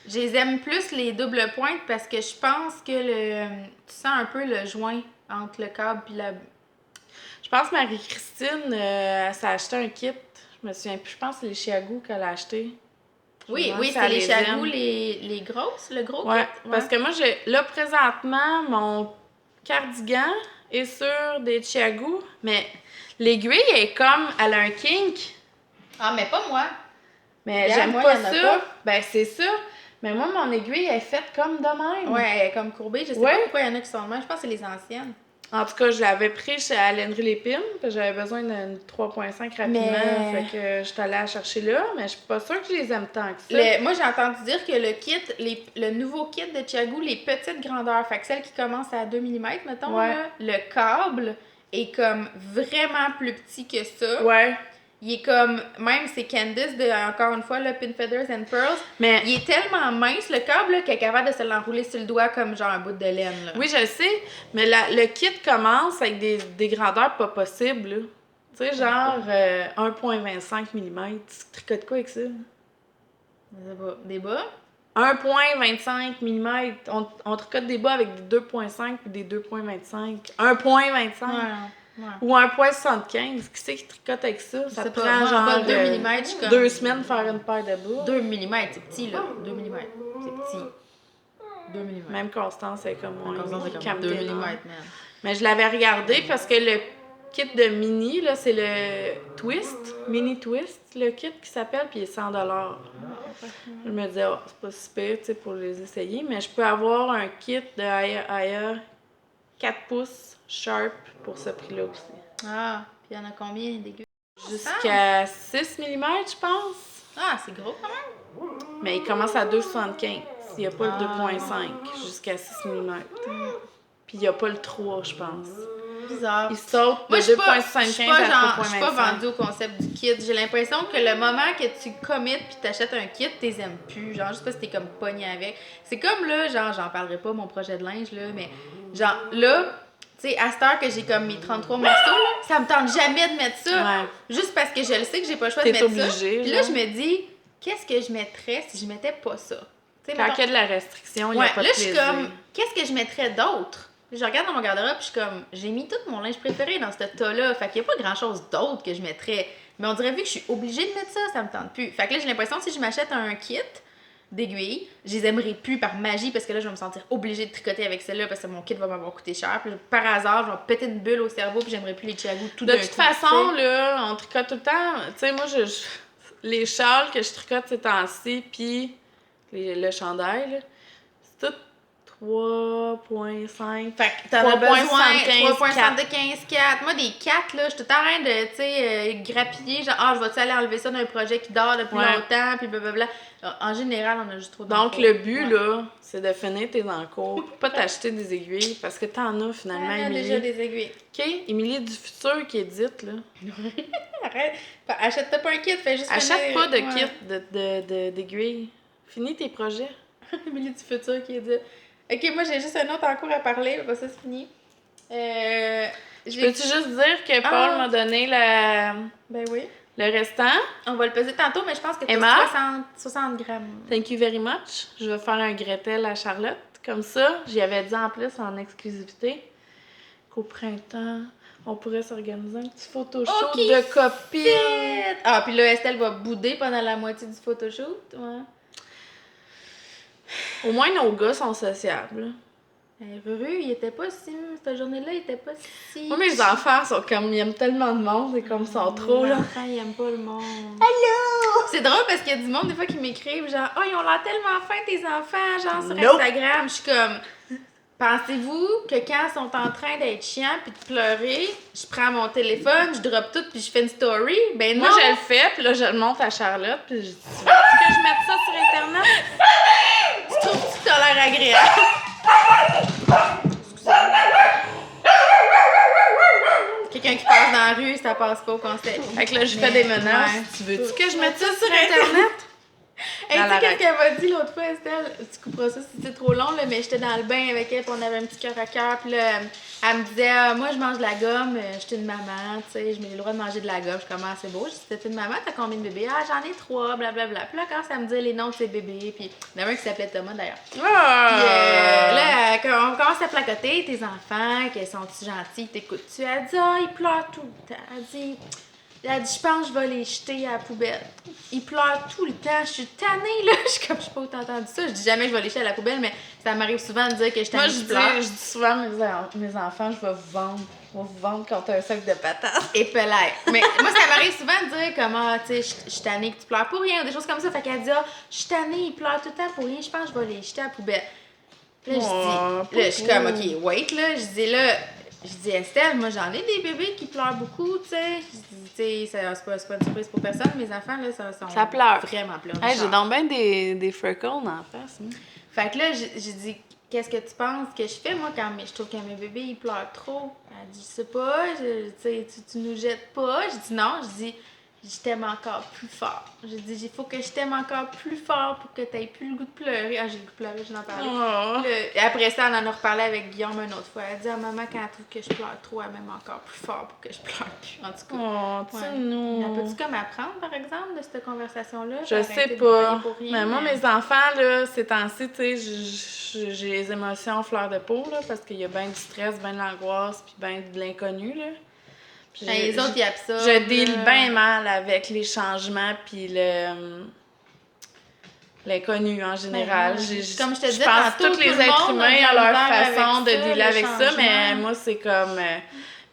je les aime plus les double pointes parce que je pense que tu sens un peu le joint entre le câble et la... Je pense que Marie-Christine, elle s'est acheté un kit. Je me souviens plus. Je pense que c'est les Chiagou qu'elle a acheté. Oui, c'est les Chiagou, les grosses, le gros kit. Ouais, parce que moi, là, présentement, mon cardigan est sur des Chiagou, mais l'aiguille est comme, elle a un kink. Ah, mais pas moi. Mais j'aime pas ça. Ben, c'est ça. Mais moi, mon aiguille est faite comme de même. Ouais, elle est comme courbée. Je sais pas pourquoi il y en a qui sont de même. Je pense que c'est les anciennes. En tout cas, je l'avais pris chez Alennerie Lépine, parce que j'avais besoin d'une 3.5 rapidement. Fait que je suis allée la chercher là, mais je suis pas sûre que je les aime tant que ça. Moi, j'ai entendu dire que le kit, le nouveau kit de Chiagou, les petites grandeurs, fait que celle qui commence à 2 mm, mettons, là, le câble est comme vraiment plus petit que ça. Ouais. Il est comme, même c'est Candice encore une fois, le Pin Feathers and Pearls. Mais il est tellement mince, le câble, là, qu'elle est capable de se l'enrouler sur le doigt comme genre un bout de laine. Là. Oui, je le sais, mais le kit commence avec des grandeurs pas possibles. Là. Tu sais, genre 1,25 mm. Tu tricotes quoi avec ça? Des bas? 1,25 mm. On tricote des bas avec des 2,5 et des 2,25. 1,25. Ouais. Ou 1,75. Qui c'est qui tricote avec ça? Ça prend pas. genre 2 mm, comme... 2 semaines faire une paire de bas. 2 mm, c'est petit là. 2 mm. C'est petit. 2 mm. Même Constance est comme moi. Constance est comme 2 mm, man. Mais je l'avais regardé parce que le kit de mini, là, c'est le Twist. Mini Twist, le kit qui s'appelle, puis il est 100 $. Je me disais, c'est pas si pire, tu sais, pour les essayer. Mais je peux avoir un kit de Aya 4 pouces Sharp pour ce prix-là aussi. Ah, puis il y en a combien d'aiguilles? Jusqu'à 6 mm, je pense. Ah, c'est gros quand même. Mais il commence à 2,75. Il n'y a pas le 2,5 jusqu'à 6 mm. Puis il n'y a pas le 3, je pense. Bizarre. Il saute de 2,75 à 3,25. Je suis pas vendue au concept du kit. J'ai l'impression que le moment que tu commits puis t'achètes un kit, t'es aimes plus. Genre, juste parce que t'es comme pogné avec. C'est comme là, genre, j'en parlerai pas, mon projet de linge, là, mais genre, là, tu sais, à cette heure que j'ai comme mes 33 morceaux, là, ça me tente jamais de mettre ça. Ouais. Juste parce que je le sais que j'ai pas le choix de mettre ça. Puis là, je me dis, qu'est-ce que je mettrais si je mettais pas ça? Quand il y a de la restriction, il n'y a pas de plaisir. Là, je suis comme, qu'est-ce que je mettrais d'autre? Je regarde dans mon garde-robe, puis je suis comme, j'ai mis tout mon linge préféré dans ce tas-là. Fait qu'il n'y a pas grand-chose d'autre que je mettrais. Mais on dirait, vu que je suis obligée de mettre ça, ça me tente plus. Fait que là, j'ai l'impression que si je m'achète un kit d'aiguilles, je les aimerais plus par magie, parce que là, je vais me sentir obligée de tricoter avec celle-là, parce que mon kit va m'avoir coûté cher. Puis par hasard, je vais péter une bulle au cerveau, puis j'aimerais plus les Chiagou tout d'un coup. De toute façon, là, on tricote tout le temps. Tu sais, moi, les châles que je tricote ces temps-ci, puis le chandail, là, c'est tout 3,5. Fait que t'en as besoin 3,75, 4. Moi, des 4, là, je suis tout le temps en train de, tu sais, grappiller, genre, je vais-tu aller enlever ça d'un projet qui dort depuis longtemps, puis blablabla. En général, on a juste trop d'encours. Donc, le but, là, c'est de finir tes encours, pour pas t'acheter des aiguilles, parce que t'en as, finalement, Émilie. Déjà des aiguilles. OK? Émilie du futur qui est dite, là. Arrête. Achète-toi pas un kit, fais juste Achète pas de kit d'aiguilles. Finis tes projets. Émilie du futur qui est dite. OK, moi, j'ai juste un autre encours à parler, ça, c'est fini. Peux-tu juste dire que Paul m'a donné Ben oui. Le restant? On va le peser tantôt, mais je pense que tu as 60 grammes. Thank you very much. Je vais faire un Gretel à Charlotte. Comme ça, j'y avais dit en plus en exclusivité qu'au printemps, on pourrait s'organiser un petit photoshoot de copines. Ah, puis là, Estelle va bouder pendant la moitié du photoshoot. Ouais. Au moins, nos gars sont sociables. Ruru, il était pas si... Cette journée-là, il était pas si... Moi, mes enfants sont comme... Ils aiment tellement de monde, c'est comme ils sont trop, là. Les enfants, ils aiment pas le monde. Allô! C'est drôle parce qu'il y a du monde, des fois, qui m'écrivent genre « Oh, ils ont l'air tellement fins, tes enfants, genre, sur Instagram. » Je suis comme... Pensez-vous que quand ils sont en train d'être chiants puis de pleurer, je prends mon téléphone, je drop tout puis je fais une story? Ben non! Moi, je le fais, puis là, je le montre à Charlotte, puis je dis « Tu veux que je mette ça sur Internet? » Tu trouves-tu que t'as l'air agréable? Excusez-moi. Quelqu'un quelqu'un qui passe dans la rue, ça passe pas au conseil. Fait que là, je fais des menaces. Ouais. Tu veux-tu que je mette ça sur Internet? Hey, Dans tu la sais qu'est-ce qu'elle m'a dit l'autre fois, Estelle? Tu couperas ça si c'est trop long, là, mais j'étais dans le bain avec elle, puis on avait un petit cœur à cœur, puis là, elle me disait, ah, moi, je mange de la gomme, j'étais une maman, tu sais, je mets le droit de manger de la gomme. Je commence, c'est beau, je dis, t'es une maman, t'as combien de bébés? Ah, j'en ai 3, blablabla. Puis là, quand ça me dit les noms de ses bébés, puis il y en a un qui s'appelait Thomas d'ailleurs. Puis là, quand on commence à placoter tes enfants, qu'ils sont-ils gentils, t'écoutes-tu? Elle dit, ah, ils pleurent tout le temps. Elle dit, je pense que je vais les jeter à la poubelle. Ils pleurent tout le temps. Je suis tannée, là. Je suis pas autant entendu ça. Je dis jamais que je vais les jeter à la poubelle, mais ça m'arrive souvent de dire que je suis tannée. Moi, je dis souvent à mes enfants, je vais vous vendre. Je vais vous vendre contre un sac de patates. Et pelaire. Mais moi, ça m'arrive souvent de dire comment, tu sais, je suis tannée que tu pleures pour rien, ou des choses comme ça. Fait qu'elle dit, ah, je suis tannée, ils pleurent tout le temps pour rien. Je pense que je vais les jeter à la poubelle. Puis là, je suis comme, OK, wait, là. Je dis, Estelle, moi, j'en ai des bébés qui pleurent beaucoup, tu sais. Je dis, tu sais, c'est pas une surprise pour personne. Mes enfants, là, ça pleure. Vraiment pleurent. Hey, j'ai donc bien des freckles en face. Hein. Fait que là, j'ai dit, qu'est-ce que tu penses que je fais, moi, quand je trouve que mes bébés, ils pleurent trop? Elle dit, je sais pas, tu sais, tu nous jettes pas. Je dis, non, je t'aime encore plus fort. J'ai dit, il faut que je t'aime encore plus fort pour que tu aies plus le goût de pleurer. Ah, j'ai le goût de pleurer, je n'en parlais. Oh. Et après ça, on en a reparlé avec Guillaume une autre fois. Elle dit, ah, maman, quand elle trouve que je pleure trop, elle m'aime encore plus fort pour que je pleure plus. En tout cas. Ouais. Peux-tu comme apprendre, par exemple, de cette conversation-là? Je sais pas. Mais moi, mes enfants, là, ces temps-ci, tu sais, j'ai les émotions en fleur de peau, là, parce qu'il y a bien du stress, bien de l'angoisse, puis bien de l'inconnu, là. Les autres, ils absorbent. Je deal bien mal avec les changements puis l'inconnu en général. Comme je te disais, je pense que tous les êtres humains ont leur façon de dealer avec ça, mais moi, c'est comme...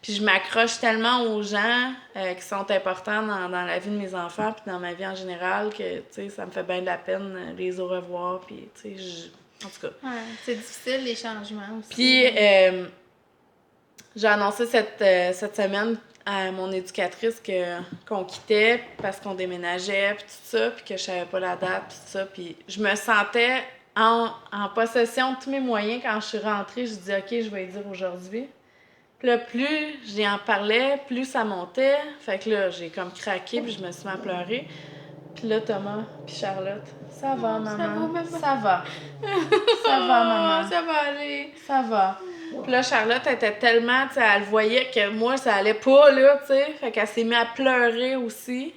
puis je m'accroche tellement aux gens qui sont importants dans la vie de mes enfants puis dans ma vie en général que, tu sais, ça me fait bien de la peine de les au revoir, puis, tu sais, en tout cas. Ouais, c'est difficile, les changements aussi. Puis, j'ai annoncé cette semaine à mon éducatrice qu'on quittait parce qu'on déménageait, puis tout ça, puis que je savais pas la date, puis tout ça. Puis je me sentais en possession de tous mes moyens quand je suis rentrée. Je dis OK, je vais y dire aujourd'hui. Puis là, plus j'y en parlais, plus ça montait. Fait que là, j'ai comme craqué, puis je me suis mis à pleurer. Puis là, Thomas, puis Charlotte, ça va, maman. Ça va. Ça va, maman. Ça va aller. Ça va. Puis là, Charlotte était tellement, tu sais, elle voyait que moi, ça allait pas, là, tu sais. Fait qu'elle s'est mise à pleurer aussi.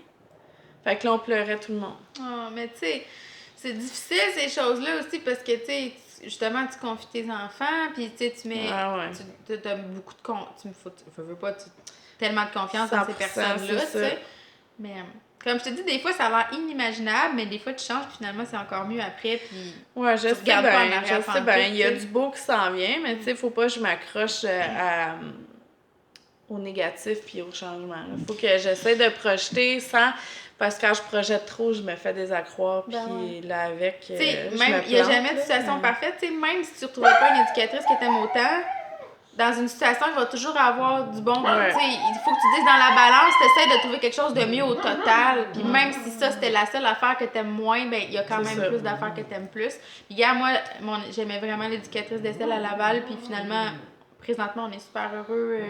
Fait que là, on pleurait tout le monde. Oh, mais tu sais, c'est difficile ces choses-là aussi parce que, tu sais, justement, tu confies tes enfants, puis tu sais, tu mets. Ah ouais. Tu as beaucoup de. Tu veux pas tellement de confiance dans ces personnes-là, tu sais. Mais. Comme je te dis, des fois, ça a l'air inimaginable, mais des fois, tu changes, puis finalement, c'est encore mieux après, puis ouais, je sais bien, il y a du beau qui s'en vient, mais tu sais, faut pas que je m'accroche au négatif puis au changement. Il faut que j'essaie de projeter sans... Parce que quand je projette trop, je me fais désaccroire, puis là, avec, tu sais, même, il n'y a jamais de situation parfaite, tu sais, même si tu ne retrouvais pas une éducatrice qui t'aime autant, dans une situation, il va toujours avoir du bon. Ouais. Tu sais, il faut que tu dises dans la balance, tu essaies de trouver quelque chose de mieux au total. Puis même si ça, c'était la seule affaire que t'aimes moins, ben il y a quand même plus d'affaires que t'aimes plus. Puis gars, moi, j'aimais vraiment l'éducatrice d'Estelle à Laval. Puis finalement, présentement, on est super heureux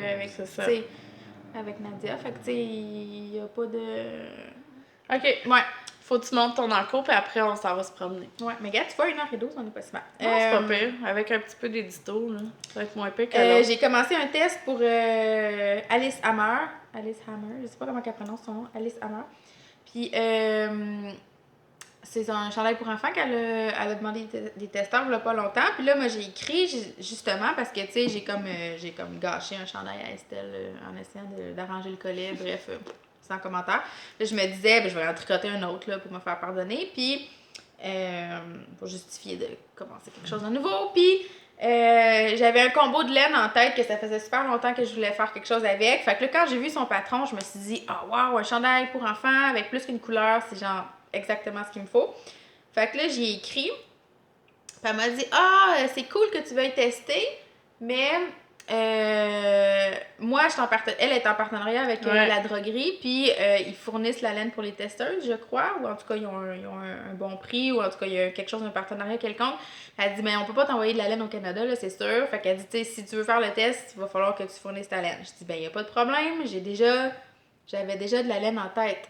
avec Nadia. Fait que tu sais, il n'y a pas de... OK. Ouais. Faut que tu montes ton encours, puis après, on s'en va se promener. Ouais, mais gars, tu vois, 1h12, on est pas si mal. Non, c'est pas pire. Avec un petit peu d'édito, là. Ça va être moins pire que l'autre. J'ai commencé un test pour Alice Hammer. Alice Hammer, je sais pas comment elle prononce son nom. Alice Hammer. Puis, c'est un chandail pour enfants qu'elle a demandé des testeurs il y a pas longtemps. Puis là, moi, j'ai écrit justement parce que, tu sais, j'ai comme gâché un chandail à Estelle en essayant d'arranger le collet. Bref, sans commentaire. Là, je me disais, ben, je vais en tricoter un autre là, pour me faire pardonner. Puis, pour justifier de commencer quelque chose de nouveau. Puis, j'avais un combo de laine en tête que ça faisait super longtemps que je voulais faire quelque chose avec. Fait que là, quand j'ai vu son patron, je me suis dit, wow, un chandail pour enfants avec plus qu'une couleur, c'est genre exactement ce qu'il me faut. Fait que là, j'ai écrit. Puis elle m'a dit, c'est cool que tu veuilles tester, mais moi, elle est en partenariat avec Ouais. la droguerie, puis ils fournissent la laine pour les testeuses, je crois, ou en tout cas, ils ont un bon prix, ou en tout cas, il y a quelque chose d'un partenariat quelconque. Elle dit, mais on peut pas t'envoyer de la laine au Canada, là, c'est sûr. Fait qu'elle dit, tu sais, si tu veux faire le test, il va falloir que tu fournisses ta laine. Je dis, ben, il y a pas de problème, j'avais déjà de la laine en tête.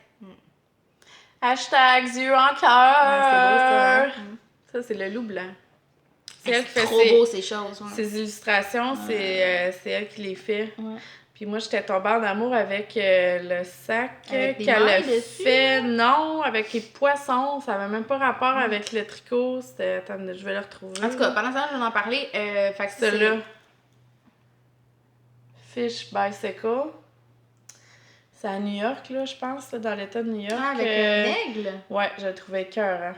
Hashtag yeux en cœur. Ah, c'est beau, ça. Hein? Ça, c'est le loup blanc. C'est C'est elle qui fait trop beau, ces choses. Ouais. ses illustrations, c'est elle qui les fait. Ouais. Puis moi, j'étais tombée en amour avec le sac Avec des qu'elle a mailles dessus? fait. Non, avec les poissons. Ça n'avait même pas rapport avec le tricot. C'était... Attends, je vais le retrouver. En tout cas, pendant ce temps, je vais en parler. Fait que Celui-là. Fish Bicycle. C'est à New York, là, je pense, là, dans l'État de New York. Ah, avec un aigle? Ouais, je le trouvais écœurant.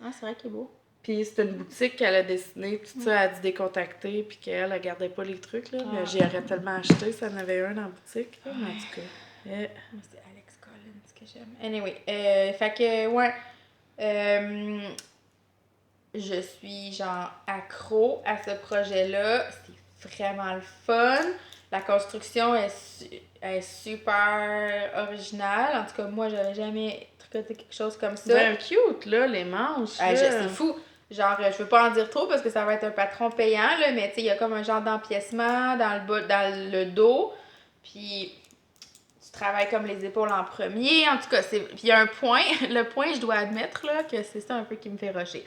Ah, c'est vrai qu'il est beau. Puis c'est une boutique qu'elle a dessinée, tout ça, elle a dû décontacter, puis qu'elle, elle gardait pas les trucs, là. Mais j'y aurais tellement acheté, ça en avait un dans la boutique, là, mais en tout cas. Moi, c'est Alex Collins que j'aime. Anyway, fait que, ouais. Je suis, genre, accro à ce projet-là. C'est vraiment le fun. La construction est super originale. En tout cas, moi, j'avais jamais tricoté quelque chose comme ça. C'est cute, là, les manches. Là. C'est fou. Genre, je veux pas en dire trop parce que ça va être un patron payant, là, mais tu sais, il y a comme un genre d'empiècement dans dans le dos. Puis, tu travailles comme les épaules en premier. En tout cas, puis il y a un point, le point, je dois admettre, là, que c'est ça un peu qui me fait rusher.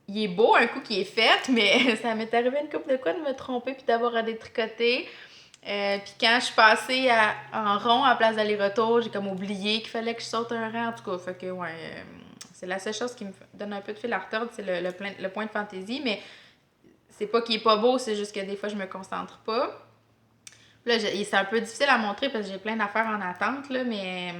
Il est beau un coup qui est fait, mais ça m'est arrivé une couple de fois de me tromper puis d'avoir à détricoter. Puis quand je suis passée en rond à place d'aller-retour, j'ai comme oublié qu'il fallait que je saute un rang. En tout cas, fait que, ouais, c'est la seule chose qui me donne un peu de fil à retordre, c'est le point de fantaisie. Mais c'est pas qu'il est pas beau, c'est juste que des fois, je me concentre pas. Là, c'est un peu difficile à montrer parce que j'ai plein d'affaires en attente, là, mais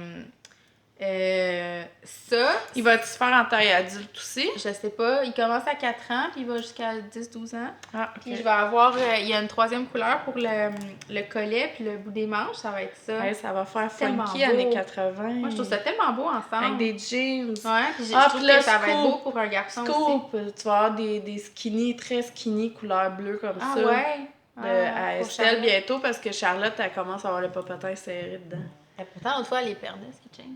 ça... Il va-tu se faire en taille adulte aussi? Je sais pas. Il commence à 4 ans, puis il va jusqu'à 10-12 ans. Ah, ok. Puis je vais avoir... il y a une troisième couleur pour le collet, puis le bout des manches, ça va être ça. Ouais, ça va faire Tellement funky beau. années 80. Moi, je trouve ça tellement beau ensemble. Avec des jeans. Ouais, puis je Ah, trouve puis là, que ça va être scoop. beau pour un garçon aussi. Scoop! Tu vas avoir des skinny, très skinny, couleur bleue comme Ah ça. ouais? À pour Estelle Charlotte. bientôt parce que Charlotte, elle commence à avoir le popotin serré dedans. Et pourtant, l'autre fois, elle les perdait, ce keychain.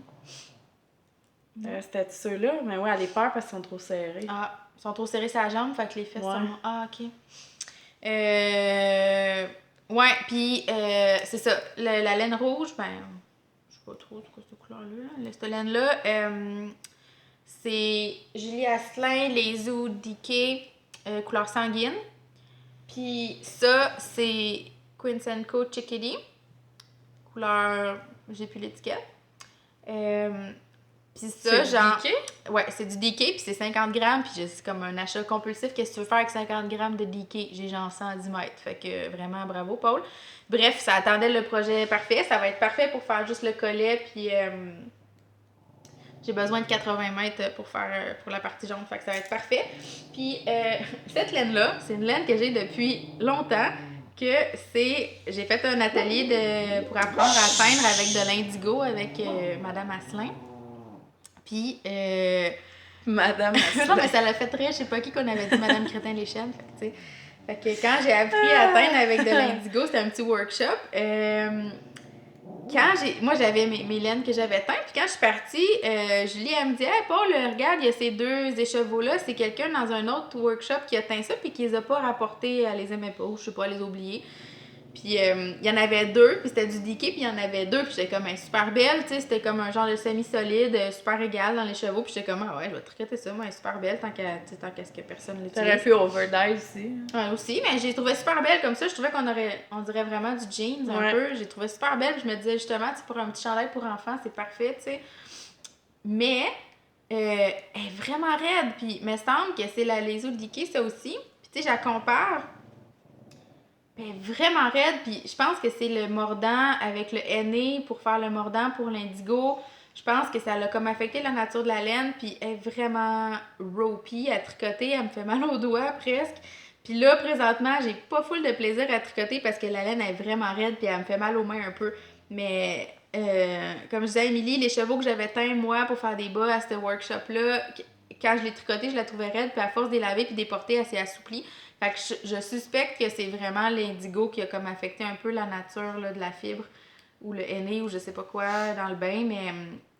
C'était ceux-là, mais ouais, elle est peur parce qu'ils sont trop serrés. Ah, ils sont trop serrés sa jambe, fait que les fesses Ouais. sont... Ah, OK. Ouais, puis c'est ça. La laine rouge, ben, je sais pas trop c'est quoi cette couleur-là. Cette laine-là, c'est Julie Asselin, les Zoo Decay, couleur sanguine. Puis ça, c'est Quincenco Chickadee, couleur... J'ai plus l'étiquette. Puis ça, C'est genre... DK? Ouais, c'est du DK, puis c'est 50 grammes, puis c'est comme un achat compulsif. Qu'est-ce que tu veux faire avec 50 grammes de DK? J'ai genre 110 mètres, fait que vraiment bravo, Paul. Bref, ça attendait le projet parfait. Ça va être parfait pour faire juste le collet, puis j'ai besoin de 80 mètres pour la partie jaune, fait que ça va être parfait. Puis cette laine-là, c'est une laine que j'ai depuis longtemps, j'ai fait un atelier pour apprendre à teindre avec de l'indigo avec Madame Asselin. Puis, Madame Asselin. non, mais ça l'a fait rire. Je sais pas qui qu'on avait dit Madame Crétin-Léchelle. Fait que quand j'ai appris à teindre avec de l'indigo, c'était un petit workshop. Moi, j'avais mes laines que j'avais teintes. Puis quand je suis partie, Julie, elle me dit « Hey, Paul, regarde, il y a ces deux écheveaux-là. C'est quelqu'un dans un autre workshop qui a teint ça puis qui les a pas rapportés. Elle les aimait pas, ou je sais pas, elle les a oubliés. » Puis il y en avait deux, puis c'était du DK, puis il y en avait deux, puis j'étais comme super belle, tu sais, c'était comme un genre de semi-solide, super égal dans les chevaux, puis j'étais comme, ah ouais, je vais tricoter ça, moi, elle est super belle, tant qu'à ce que personne l'utilise. T'aurais pu overdive aussi. Ouais, aussi, mais j'ai trouvé super belle comme ça, je trouvais on dirait vraiment du jeans un peu, j'ai trouvé super belle, puis je me disais justement, tu sais, pour un petit chandail pour enfants, c'est parfait, tu sais. Mais, elle est vraiment raide, puis il me semble que c'est la Leso DK, ça aussi, puis tu sais, je la compare. Ben, vraiment raide, puis je pense que c'est le mordant avec le henné pour faire le mordant pour l'indigo. Je pense que ça l'a comme affecté la nature de la laine, puis elle est vraiment ropey à tricoter, elle me fait mal aux doigts presque. Puis là, présentement, j'ai pas full de plaisir à tricoter parce que la laine est vraiment raide, puis elle me fait mal aux mains un peu. Mais comme je disais à Émilie, les chevaux que j'avais teints, moi, pour faire des bas à ce workshop-là, quand je l'ai tricoté, je la trouvais raide, puis à force de les laver puis de les porter, elle s'est assouplie. Fait que je suspecte que c'est vraiment l'indigo qui a comme affecté un peu la nature là, de la fibre ou le henné ou je sais pas quoi dans le bain, mais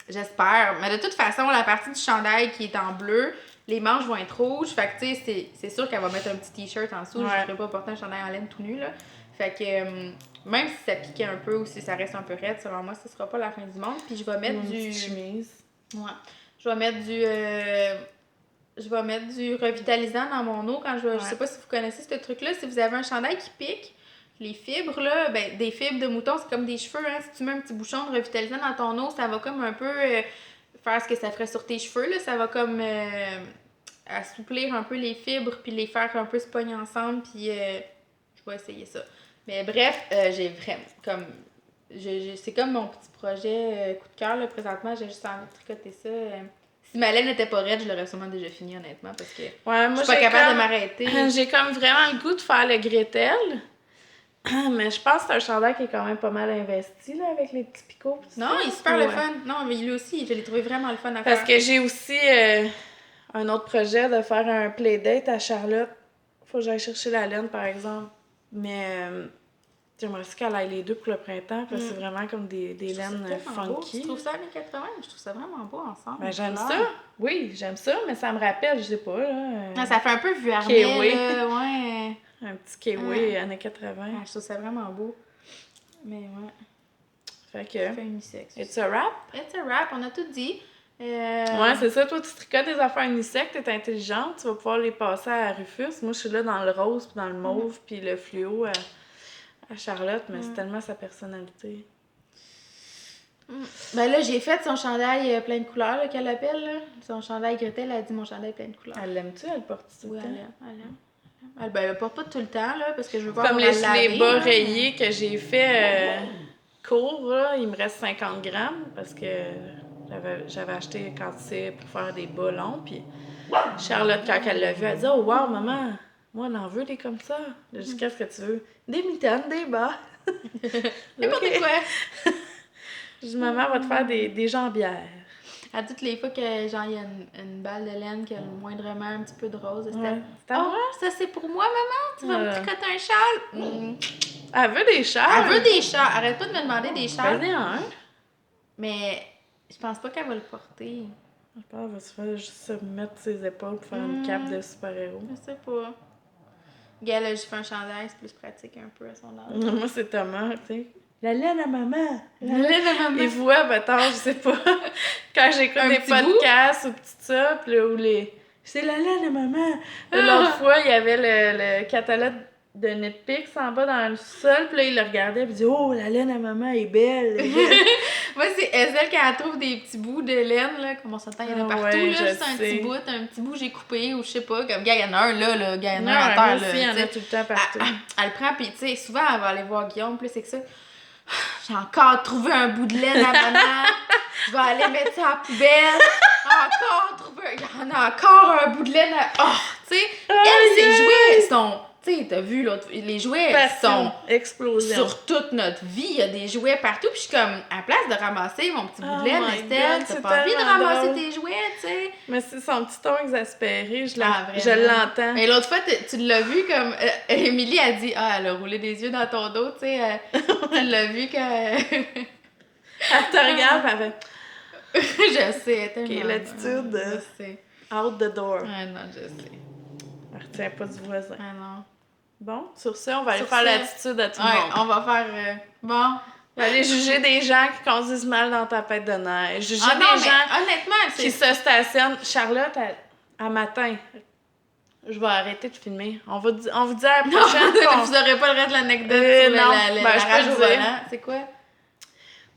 j'espère. Mais de toute façon, la partie du chandail qui est en bleu, les manches vont être rouges. Fait que tu sais, c'est sûr qu'elle va mettre un petit t-shirt en dessous. Je ne ferai pas porter un chandail en laine tout nu, là. Fait que même si ça piquait un peu ou si ça reste un peu raide, selon moi, ce sera pas la fin du monde. Puis je vais mettre du... chemise. Ouais. Je vais mettre du revitalisant dans mon eau quand je sais pas si vous connaissez ce truc-là. Si vous avez un chandail qui pique, les fibres, là, ben, des fibres de mouton, c'est comme des cheveux, hein. Si tu mets un petit bouchon de revitalisant dans ton eau, ça va comme un peu faire ce que ça ferait sur tes cheveux, là. Ça va comme assouplir un peu les fibres, puis les faire un peu se pogner ensemble, puis je vais essayer ça. Mais bref, j'ai vraiment, comme, c'est comme mon petit projet coup de cœur, là, présentement, j'ai juste envie de tricoter ça. Si ma laine n'était pas raide, je l'aurais sûrement déjà fini, honnêtement, parce que moi, je suis pas capable de m'arrêter. J'ai comme vraiment le goût de faire le Gretel. Mais je pense que c'est un chandail qui est quand même pas mal investi, là, avec les petits picots. Non, il est super le fun. Non, mais lui aussi, je l'ai trouvé vraiment le fun à faire. Parce que j'ai aussi un autre projet de faire un playdate à Charlotte. Faut que j'aille chercher la laine, par exemple. Mais j'aimerais aussi qu'elle aille les deux pour le printemps, parce que c'est vraiment comme des laines funky. Tu trouves ça années 80? Je trouve ça vraiment beau ensemble. Ben, j'aime ça. Oui, j'aime ça, mais ça me rappelle, je sais pas, là... ça fait un peu vuarnet, Kiwi. là, ouais. Un petit kiwi années 80. Je trouve ça vraiment beau. Mais ouais. Fait que... Ça fait unisexe. It's a wrap? It's a wrap, on a tout dit. Ouais, c'est ça. Toi, tu tricotes des affaires unisex, t'es intelligente, tu vas pouvoir les passer à Rufus. Moi, je suis là dans le rose, puis dans le mauve, puis le fluo à Charlotte, mais c'est tellement sa personnalité. Ben là, j'ai fait son chandail plein de couleurs, là, qu'elle appelle. Là. Son chandail Gretel, elle a dit mon chandail plein de couleurs. Elle l'aime-tu? Elle porte tout le temps? Elle le porte pas tout le temps, là, parce que je veux pas comme les bas rayés que j'ai fait courts, là, il me reste 50 grammes, parce que j'avais acheté quand c'est pour faire des bas longs, puis Charlotte, quand elle l'a vu, elle dit « Oh, wow, maman, moi, on en veut des comme ça. » J'ai dit « Qu'est-ce que tu veux? » Des mitaines, des bas. N'importe quoi. J'ai dit « Maman va te faire des jambières. » À toutes les fois que genre il y a une balle de laine qui a moindrement un petit peu de rose, c'est oh, ça c'est pour moi, maman, tu vas me tricoter un châle. Elle veut des châles. Elle veut des châles. Arrête pas de me demander des châles. Fais-en un. Mais je pense pas qu'elle va le porter. Je pense qu'elle va se faire juste se mettre ses épaules pour faire une cape de super-héros. Je sais pas. Gars, là, j'ai fait un chandail, c'est plus pratique un peu à son âge. Moi, c'est Thomas, tu sais. La laine à maman! La laine à maman! Et voix, mettons, je sais pas, quand j'écoute des podcasts ou tout ça, pis là, où les... C'est la laine à maman! L'autre fois, il y avait le catalogue de Netflix en bas dans le sol, pis là, il le regardait, pis il dit « Oh, la laine à maman est belle! » Moi, c'est elle quand elle trouve des petits bouts de laine, là, comme on s'entend, il y en a partout, là, juste un petit bout j'ai coupé, ou je sais pas, comme, gars, il y en a un là, gars, il y en a un à terre, là. Il y en a tout le temps partout. Elle le prend, pis tu sais, souvent, elle va aller voir Guillaume, plus c'est que ça. J'ai encore trouvé un bout de laine à maman. Je vais aller mettre ça à la poubelle. Il y en a encore un bout de laine à... Oh, tu sais, ses jouets sont... Tu sais, t'as vu, l'autre, les jouets sont... Explosion. Sur toute notre vie, il y a des jouets partout. Puis je suis comme, à place de ramasser mon petit bout de laine, Estelle, t'as pas envie de ramasser tes jouets, tu sais. Mais c'est son petit ton exaspéré, je l'entends. Et l'autre fois, tu l'as vu comme... Émilie a dit, elle a roulé des yeux dans ton dos, tu sais. Tu l'as vu que... Elle te regarde, elle fait... Je sais, tellement. OK, l'attitude Je sais. Out the door. Ah non, je sais. Elle retient pas du voisin. Ah non. Bon, sur ça, on va aller faire l'attitude à tout le monde. On va faire... Bon. On va aller juger des gens qui conduisent mal dans ta tempête de neige. Juger des gens honnêtement, qui se stationnent. Charlotte, à matin, je vais arrêter de filmer. On vous dit à la prochaine fois. Vous n'aurez pas le reste de l'anecdote sur la rage au volant. C'est quoi?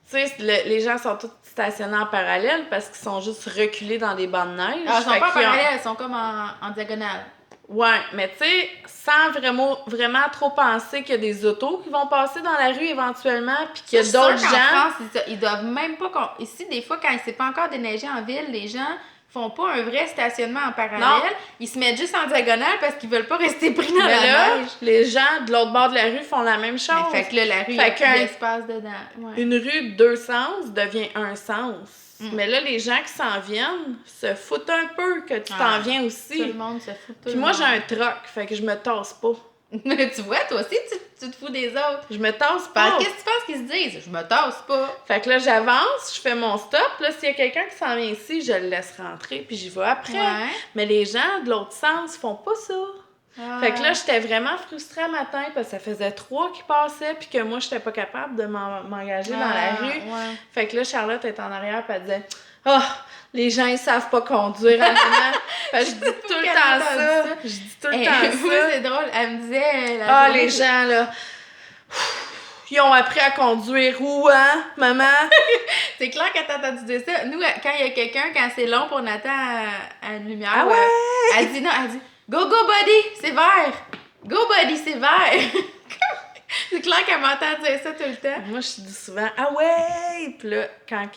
Tu sais, les gens sont tous stationnés en parallèle parce qu'ils sont juste reculés dans des bancs de neige. Ah, ils sont pas en parallèle, ils sont comme en diagonale. Ouais, mais tu sais, sans vraiment trop penser qu'il y a des autos qui vont passer dans la rue éventuellement, puis qu'il y a d'autres gens... En France, ils doivent même pas... Ici, des fois, quand il s'est pas encore déneigé en ville, les gens font pas un vrai stationnement en parallèle. Non. Ils se mettent juste en diagonale parce qu'ils veulent pas rester pris dans Mais la là, neige. les gens de l'autre bord de la rue font la même chose. Fait que là, la rue, il y Fait a plus qu'un- d'espace dedans. Ouais. Une rue de 2 sens devient un sens. Mais là, les gens qui s'en viennent se foutent un peu que tu t'en viens Tout aussi. le monde se fout de tout Puis le moi, monde. j'ai un troc, fait que je me tasse pas. Tu vois, toi aussi, tu te fous des autres. Je me tasse pas. Qu'est-ce que tu penses qu'ils se disent? Je me tasse pas. Fait que là, j'avance, je fais mon stop. Là, s'il y a quelqu'un qui s'en vient ici, je le laisse rentrer, puis j'y vais après. Ouais. Mais les gens de l'autre sens font pas ça. Fait que là, j'étais vraiment frustrée le matin parce que ça faisait 3 qui passaient, puis que moi, j'étais pas capable de m'engager dans la rue. Ouais. Fait que là, Charlotte est en arrière, puis elle disait « Ah, les gens, ils savent pas conduire, hein, maman? » Fait que je dis tout le temps ça. Je dis tout le temps Moi, ça. c'est drôle. Elle me disait... la Ah, journée, les gens, là... Ils ont appris à conduire où, hein, maman? C'est clair que t'as entendu dire ça. Nous, quand il y a quelqu'un, quand c'est long pour on attend à une lumière, Ah ouais? elle dit non, elle dit « Go, go, buddy, c'est vert! Go, buddy, c'est vert! » C'est clair qu'elle m'entend dire ça tout le temps. Moi, je dis souvent « Ah ouais! » Puis là, quand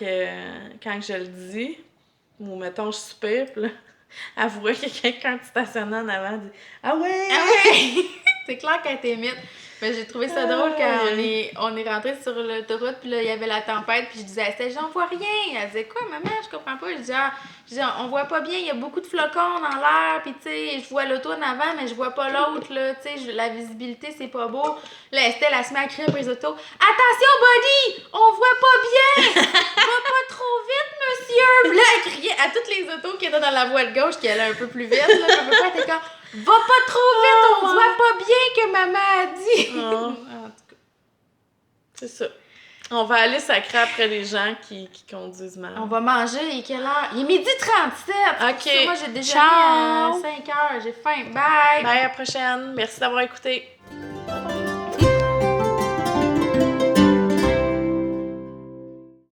je le dis, ou mettons, je soupire, puis là, elle voit qu'il y a quelqu'un qui stationne en avant, elle dit « Ah ouais! » Ah ouais! C'est clair qu'elle t'imite. Mais j'ai trouvé ça drôle quand on est rentré sur l'autoroute, puis là, il y avait la tempête, puis je disais, Estelle, j'en vois rien. Elle disait, quoi, maman, je comprends pas. Je disais, on voit pas bien, il y a beaucoup de flocons dans l'air, puis tu sais, je vois l'auto en avant, mais je vois pas l'autre, là, tu sais, la visibilité, c'est pas beau. Là, Estelle, elle se met à crier après les autos, attention, buddy, on voit pas bien! Va pas trop vite, monsieur! Puis là, elle criait à toutes les autos qui étaient dans la voie de gauche, qui allaient un peu plus vite, là, je peux pas être comme, va pas trop vite, on voit pas bien que maman a dit! En tout cas, c'est ça. On va aller sacrer après les gens qui conduisent mal. On va manger, il est quelle heure? Il est 12h37! Ok. Moi, j'ai déjà Ciao. 5h, j'ai faim. Bye! Bye, à la prochaine. Merci d'avoir écouté.